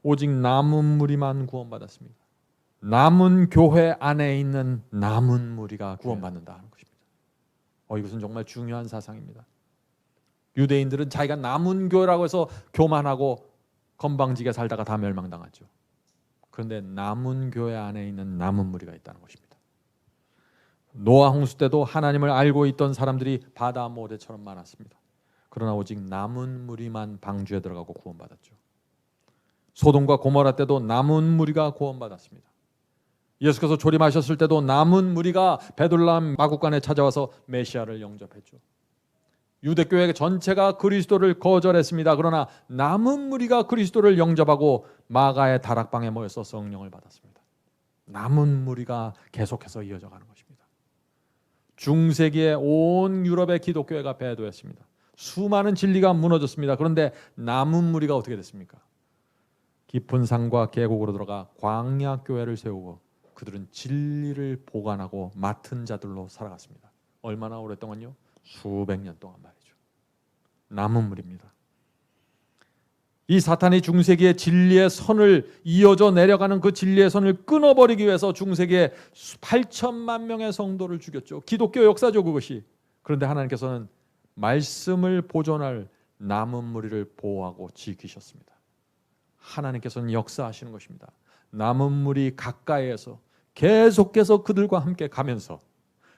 오직 남은 무리만 구원받았습니다. 남은 교회 안에 있는 남은 무리가 구원받는다 하는 것입니다. 이것은 정말 중요한 사상입니다. 유대인들은 자기가 남은 교회라고 해서 교만하고 건방지게 살다가 다 멸망당하죠. 그런데 남은 교회 안에 있는 남은 무리가 있다는 것입니다. 노아 홍수 때도 하나님을 알고 있던 사람들이 바다 모래처럼 많았습니다. 그러나 오직 남은 무리만 방주에 들어가고 구원받았죠. 소돔과 고모라 때도 남은 무리가 구원받았습니다. 예수께서 조림하셨을 때도 남은 무리가 베들레헴 마국간에 찾아와서 메시아를 영접했죠. 유대교회 전체가 그리스도를 거절했습니다. 그러나 남은 무리가 그리스도를 영접하고 마가의 다락방에 모여서 성령을 받았습니다. 남은 무리가 계속해서 이어져가는 것입니다. 중세기에 온 유럽의 기독교회가 배도했습니다. 수많은 진리가 무너졌습니다. 그런데 남은 무리가 어떻게 됐습니까? 깊은 산과 계곡으로 들어가 광야 교회를 세우고 그들은 진리를 보관하고 맡은 자들로 살아갔습니다. 얼마나 오랫동안요? 수백 년 동안 말이죠. 남은 무리입니다. 이 사탄이 중세기의 진리의 선을 이어져 내려가는 그 진리의 선을 끊어버리기 위해서 중세기에 8천만 명의 성도를 죽였죠. 기독교 역사죠, 그것이. 그런데 하나님께서는 말씀을 보존할 남은 무리를 보호하고 지키셨습니다. 하나님께서는 역사하시는 것입니다. 남은 무리 가까이에서 계속해서 그들과 함께 가면서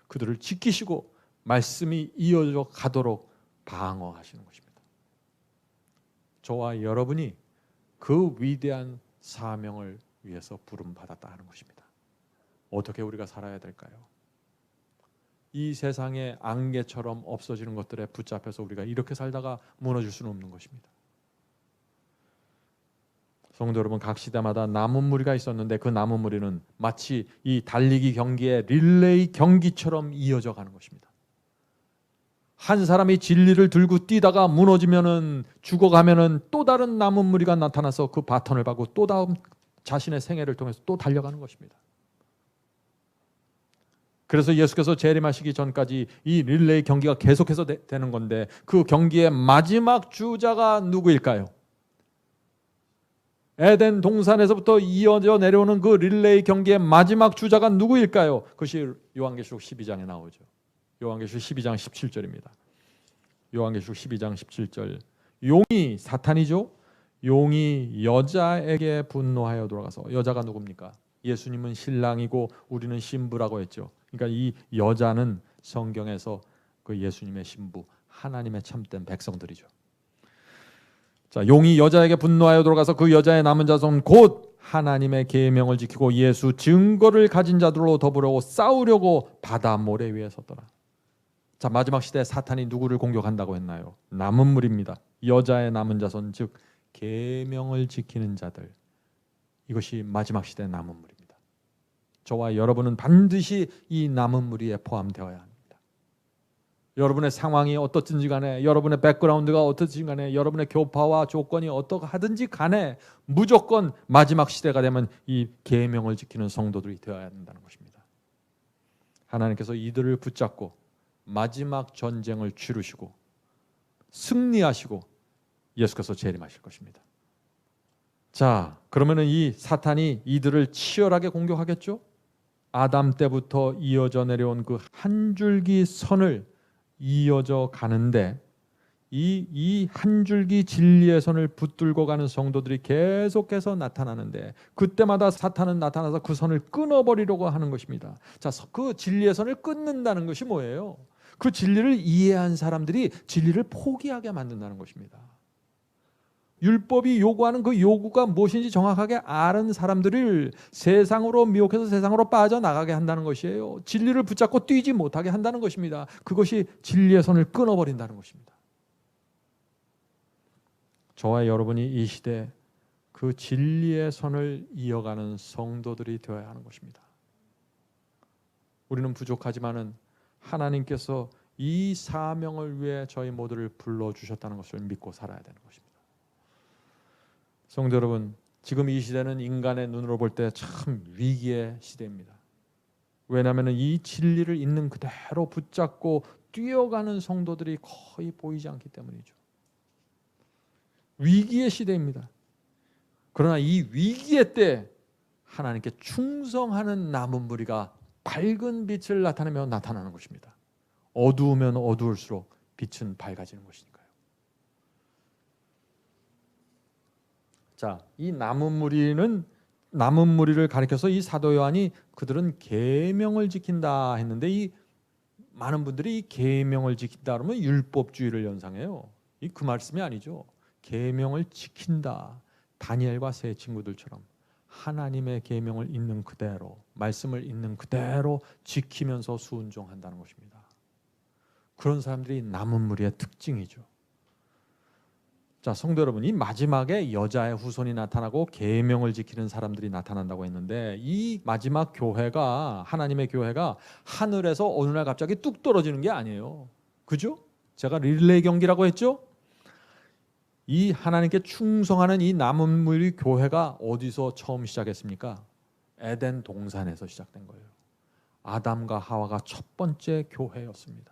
그들을 지키시고 말씀이 이어져 가도록 방어하시는 것입니다. 저와 여러분이 그 위대한 사명을 위해서 부름받았다 하는 것입니다. 어떻게 우리가 살아야 될까요? 이 세상의 안개처럼 없어지는 것들에 붙잡혀서 우리가 이렇게 살다가 무너질 수는 없는 것입니다. 성도 여러분, 각 시대마다 남은 무리가 있었는데 그 남은 무리는 마치 이 달리기 경기의 릴레이 경기처럼 이어져 가는 것입니다. 한 사람이 진리를 들고 뛰다가 무너지면은 죽어가면은 또 다른 남은 무리가 나타나서 그 바톤을 받고 또 다음 자신의 생애를 통해서 또 달려가는 것입니다. 그래서 예수께서 재림하시기 전까지 이 릴레이 경기가 계속해서 되는 건데 그 경기의 마지막 주자가 누구일까요? 에덴 동산에서부터 이어져 내려오는 그 릴레이 경기의 마지막 주자가 누구일까요? 그것이 요한계시록 12장에 나오죠. 요한계시록 12장 17절입니다. 요한계시록 12장 17절. 용이 사탄이죠. 용이 여자에게 분노하여 돌아가서, 여자가 누굽니까? 예수님은 신랑이고 우리는 신부라고 했죠. 그러니까 이 여자는 성경에서 그 예수님의 신부, 하나님의 참된 백성들이죠. 자, 용이 여자에게 분노하여 돌아가서 그 여자의 남은 자손 곧 하나님의 계명을 지키고 예수 증거를 가진 자들로 더불어 싸우려고 바다 모래 위에 섰더라. 자, 마지막 시대에 사탄이 누구를 공격한다고 했나요? 남은 무리입니다. 여자의 남은 자손, 즉 계명을 지키는 자들. 이것이 마지막 시대의 남은 무리입니다. 저와 여러분은 반드시 이 남은 무리에 포함되어야 합니다. 여러분의 상황이 어떻든지 간에, 여러분의 백그라운드가 어떻든지 간에, 여러분의 교파와 조건이 어떠하든지 간에 무조건 마지막 시대가 되면 이 계명을 지키는 성도들이 되어야 한다는 것입니다. 하나님께서 이들을 붙잡고 마지막 전쟁을 치르시고 승리하시고 예수께서 재림하실 것입니다. 자, 그러면은 이 사탄이 이들을 치열하게 공격하겠죠? 아담 때부터 이어져 내려온 그 한 줄기 선을 이어져 가는데 이 한 줄기 진리의 선을 붙들고 가는 성도들이 계속해서 나타나는데 그때마다 사탄은 나타나서 그 선을 끊어버리려고 하는 것입니다. 자, 그 진리의 선을 끊는다는 것이 뭐예요? 그 진리를 이해한 사람들이 진리를 포기하게 만든다는 것입니다. 율법이 요구하는 그 요구가 무엇인지 정확하게 아는 사람들을 세상으로 미혹해서 세상으로 빠져나가게 한다는 것이에요. 진리를 붙잡고 뛰지 못하게 한다는 것입니다. 그것이 진리의 선을 끊어버린다는 것입니다. 저와 여러분이 이 시대에 그 진리의 선을 이어가는 성도들이 되어야 하는 것입니다. 우리는 부족하지만은 하나님께서 이 사명을 위해 저희 모두를 불러주셨다는 것을 믿고 살아야 되는 것입니다. 성도 여러분, 지금 이 시대는 인간의 눈으로 볼 때 참 위기의 시대입니다. 왜냐하면 이 진리를 있는 그대로 붙잡고 뛰어가는 성도들이 거의 보이지 않기 때문이죠. 위기의 시대입니다. 그러나 이 위기의 때 하나님께 충성하는 남은 무리가 밝은 빛을 나타내며 나타나는 것입니다. 어두우면 어두울수록 빛은 밝아지는 것이니까요. 자, 이 남은 무리를 가리켜서 이 사도 요한이 그들은 계명을 지킨다 했는데 이 많은 분들이 이 계명을 지킨다 그러면 율법주의를 연상해요. 이 그 말씀이 아니죠. 계명을 지킨다. 다니엘과 세 친구들처럼 하나님의 계명을 있는 그대로, 말씀을 있는 그대로 지키면서 순종한다는 것입니다. 그런 사람들이 남은 무리의 특징이죠. 자, 성도 여러분, 이 마지막에 여자의 후손이 나타나고 계명을 지키는 사람들이 나타난다고 했는데 이 마지막 교회가, 하나님의 교회가 하늘에서 어느 날 갑자기 뚝 떨어지는 게 아니에요. 그죠? 제가 릴레이 경기라고 했죠? 이 하나님께 충성하는 이 남은 무리 교회가 어디서 처음 시작했습니까? 에덴 동산에서 시작된 거예요. 아담과 하와가 첫 번째 교회였습니다.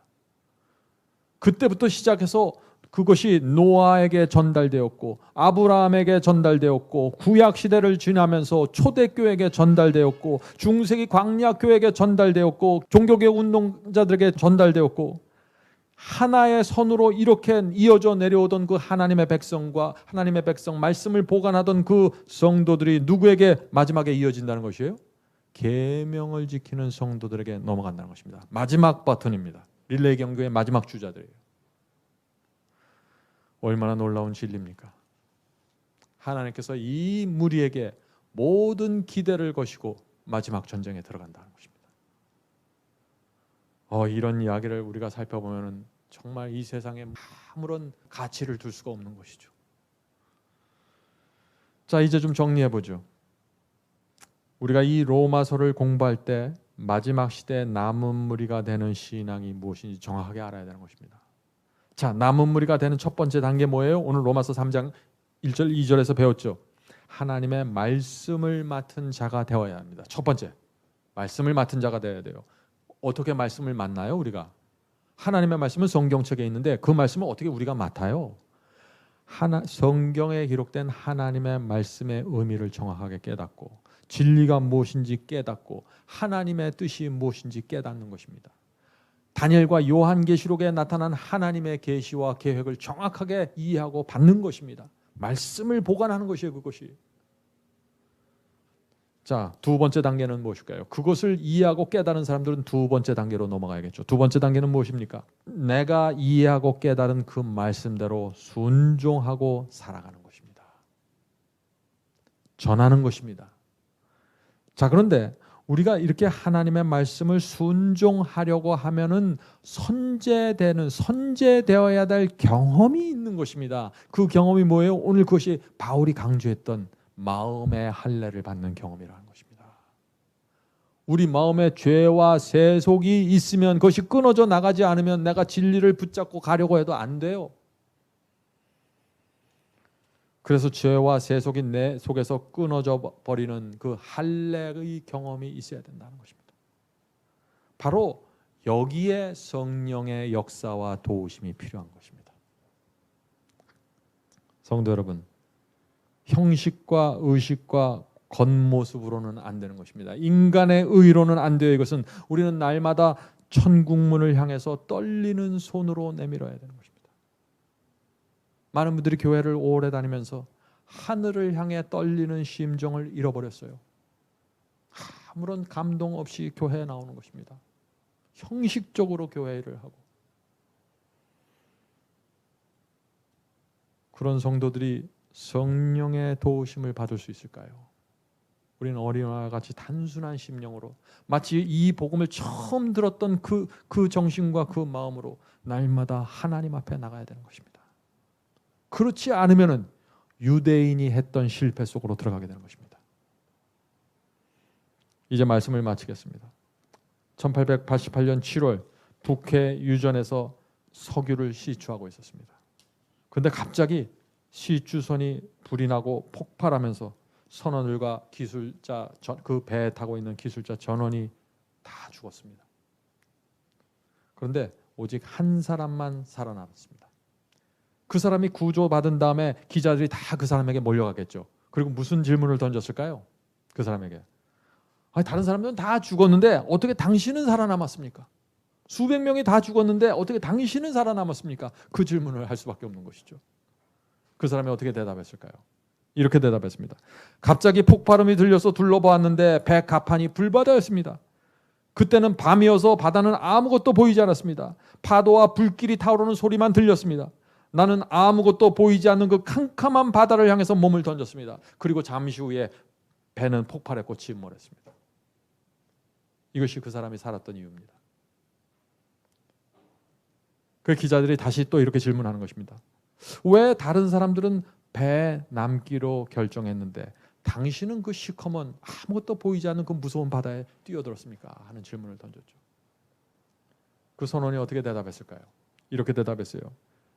그때부터 시작해서 그것이 노아에게 전달되었고 아브라함에게 전달되었고 구약 시대를 지나면서 초대교회에게 전달되었고 중세기 광야교회에게 전달되었고 종교계 운동자들에게 전달되었고 하나의 선으로 이렇게 이어져 내려오던 그 하나님의 백성과 하나님의 백성 말씀을 보관하던 그 성도들이 누구에게 마지막에 이어진다는 것이에요? 계명을 지키는 성도들에게 넘어간다는 것입니다. 마지막 버튼입니다. 릴레이 경기의 마지막 주자들이에요. 얼마나 놀라운 진리입니까? 하나님께서 이 무리에게 모든 기대를 거시고 마지막 전쟁에 들어간다는 것입니다. 이런 이야기를 우리가 살펴보면 정말 이 세상에 아무런 가치를 둘 수가 없는 것이죠. 자, 이제 좀 정리해 보죠. 우리가 이 로마서를 공부할 때 마지막 시대의 남은 무리가 되는 신앙이 무엇인지 정확하게 알아야 되는 것입니다. 자, 남은 무리가 되는 첫 번째 단계 뭐예요? 오늘 로마서 3장 1절 2절에서 배웠죠. 하나님의 말씀을 맡은 자가 되어야 합니다. 첫 번째, 말씀을 맡은 자가 되어야 돼요. 어떻게 말씀을 맡나요? 우리가 하나님의 말씀은 성경책에 있는데 그 말씀을 어떻게 우리가 맡아요? 성경에 기록된 하나님의 말씀의 의미를 정확하게 깨닫고 진리가 무엇인지 깨닫고 하나님의 뜻이 무엇인지 깨닫는 것입니다. 다니엘과 요한계시록에 나타난 하나님의 계시와 계획을 정확하게 이해하고 받는 것입니다. 말씀을 보관하는 것이에요. 그것이. 자, 두 번째 단계는 무엇일까요? 그것을 이해하고 깨달은 사람들은 두 번째 단계로 넘어가야겠죠. 두 번째 단계는 무엇입니까? 내가 이해하고 깨달은 그 말씀대로 순종하고 살아가는 것입니다. 전하는 것입니다. 자, 그런데 우리가 이렇게 하나님의 말씀을 순종하려고 하면은 선제되어야 될 경험이 있는 것입니다. 그 경험이 뭐예요? 오늘 그것이 바울이 강조했던 마음의 할례를 받는 경험이라는 것입니다. 우리 마음에 죄와 세속이 있으면 그것이 끊어져 나가지 않으면 내가 진리를 붙잡고 가려고 해도 안 돼요. 그래서 죄와 세속이 내 속에서 끊어져 버리는 그 할례의 경험이 있어야 된다는 것입니다. 바로 여기에 성령의 역사와 도우심이 필요한 것입니다. 성도 여러분, 형식과 의식과 겉모습으로는 안 되는 것입니다. 인간의 의로는 안 돼요. 이것은 우리는 날마다 천국문을 향해서 떨리는 손으로 내밀어야 되는 것입니다. 많은 분들이 교회를 오래 다니면서 하늘을 향해 떨리는 심정을 잃어버렸어요. 아무런 감동 없이 교회에 나오는 것입니다. 형식적으로 교회를 하고. 그런 성도들이 성령의 도우심을 받을 수 있을까요? 우리는 어린아이와 같이 단순한 심령으로 마치 이 복음을 처음 들었던 그 정신과 그 마음으로 날마다 하나님 앞에 나가야 되는 것입니다. 그렇지 않으면은 유대인이 했던 실패 속으로 들어가게 되는 것입니다. 이제 말씀을 마치겠습니다. 1888년 7월 북해 유전에서 석유를 시추하고 있었습니다. 그런데 갑자기 시추선이 불이 나고 폭발하면서 선원들과 기술자, 그 배에 타고 있는 기술자 전원이 다 죽었습니다. 그런데 오직 한 사람만 살아남았습니다. 그 사람이 구조받은 다음에 기자들이 다 그 사람에게 몰려가겠죠. 그리고 무슨 질문을 던졌을까요? 그 사람에게. 아니, 다른 사람들은 다 죽었는데 어떻게 당신은 살아남았습니까? 수백 명이 다 죽었는데 어떻게 당신은 살아남았습니까? 그 질문을 할 수밖에 없는 것이죠. 그 사람이 어떻게 대답했을까요? 이렇게 대답했습니다. 갑자기 폭발음이 들려서 둘러보았는데 배 갑판이 불바다였습니다. 그때는 밤이어서 바다는 아무것도 보이지 않았습니다. 파도와 불길이 타오르는 소리만 들렸습니다. 나는 아무것도 보이지 않는 그 캄캄한 바다를 향해서 몸을 던졌습니다. 그리고 잠시 후에 배는 폭발했고 침몰했습니다. 이것이 그 사람이 살았던 이유입니다. 그 기자들이 다시 또 이렇게 질문하는 것입니다. 왜 다른 사람들은 배에 남기로 결정했는데 당신은 그 시커먼 아무것도 보이지 않는 그 무서운 바다에 뛰어들었습니까? 하는 질문을 던졌죠. 그 선원이 어떻게 대답했을까요? 이렇게 대답했어요.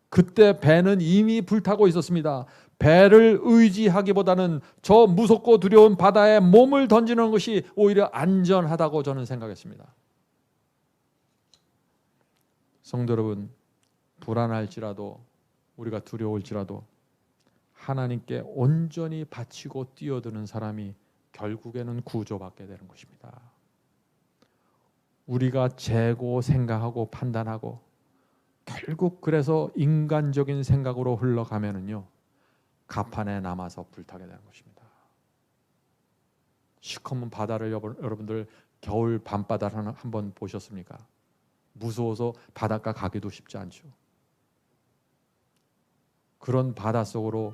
그때 배는 이미 불타고 있었습니다. 배를 의지하기보다는 저 무섭고 두려운 바다에 몸을 던지는 것이 오히려 안전하다고 저는 생각했습니다. 성도 여러분, 불안할지라도 우리가 두려울지라도 하나님께 온전히 바치고 뛰어드는 사람이 결국에는 구조받게 되는 것입니다. 우리가 재고 생각하고 판단하고 결국 그래서 인간적인 생각으로 흘러가면은요, 갑판에 남아서 불타게 되는 것입니다. 시커먼 바다를 여러분들 겨울 밤바다를 한번 보셨습니까? 무서워서 바닷가 가기도 쉽지 않죠. 그런 바다 속으로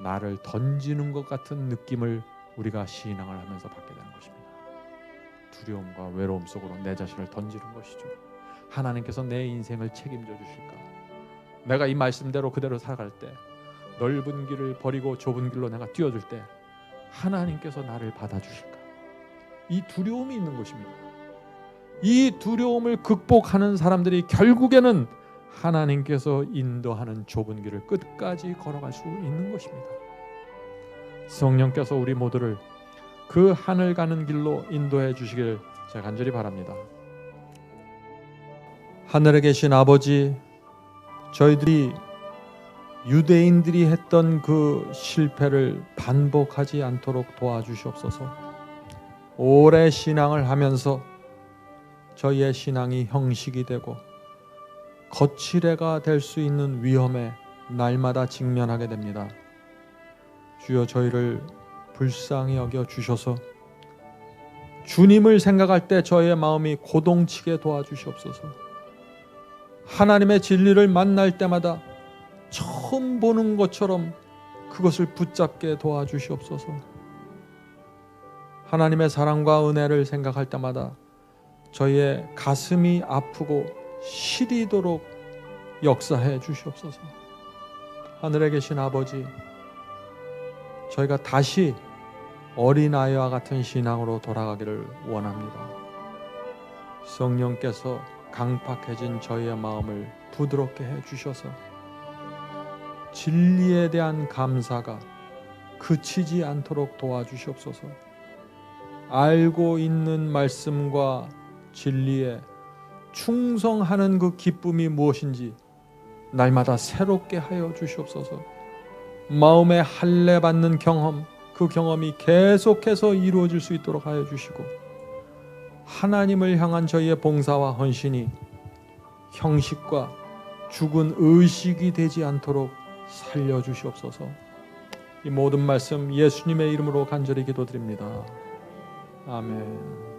나를 던지는 것 같은 느낌을 우리가 신앙을 하면서 받게 되는 것입니다. 두려움과 외로움 속으로 내 자신을 던지는 것이죠. 하나님께서 내 인생을 책임져 주실까? 내가 이 말씀대로 그대로 살아갈 때, 넓은 길을 버리고 좁은 길로 내가 뛰어들 때 하나님께서 나를 받아주실까? 이 두려움이 있는 것입니다. 이 두려움을 극복하는 사람들이 결국에는 하나님께서 인도하는 좁은 길을 끝까지 걸어갈 수 있는 것입니다. 성령께서 우리 모두를 그 하늘 가는 길로 인도해 주시길 제가 간절히 바랍니다. 하늘에 계신 아버지, 저희들이 유대인들이 했던 그 실패를 반복하지 않도록 도와주시옵소서. 오래 신앙을 하면서 저희의 신앙이 형식이 되고 거칠애가 될 수 있는 위험에 날마다 직면하게 됩니다. 주여, 저희를 불쌍히 여겨 주셔서 주님을 생각할 때 저희의 마음이 고동치게 도와주시옵소서. 하나님의 진리를 만날 때마다 처음 보는 것처럼 그것을 붙잡게 도와주시옵소서. 하나님의 사랑과 은혜를 생각할 때마다 저희의 가슴이 아프고 시리도록 역사해 주시옵소서. 하늘에 계신 아버지, 저희가 다시 어린아이와 같은 신앙으로 돌아가기를 원합니다. 성령께서 강팍해진 저희의 마음을 부드럽게 해 주셔서 진리에 대한 감사가 그치지 않도록 도와주시옵소서. 알고 있는 말씀과 진리에 충성하는 그 기쁨이 무엇인지 날마다 새롭게 하여 주시옵소서. 마음에 할례 받는 경험, 그 경험이 계속해서 이루어질 수 있도록 하여 주시고, 하나님을 향한 저희의 봉사와 헌신이 형식과 죽은 의식이 되지 않도록 살려주시옵소서. 이 모든 말씀 예수님의 이름으로 간절히 기도드립니다. 아멘.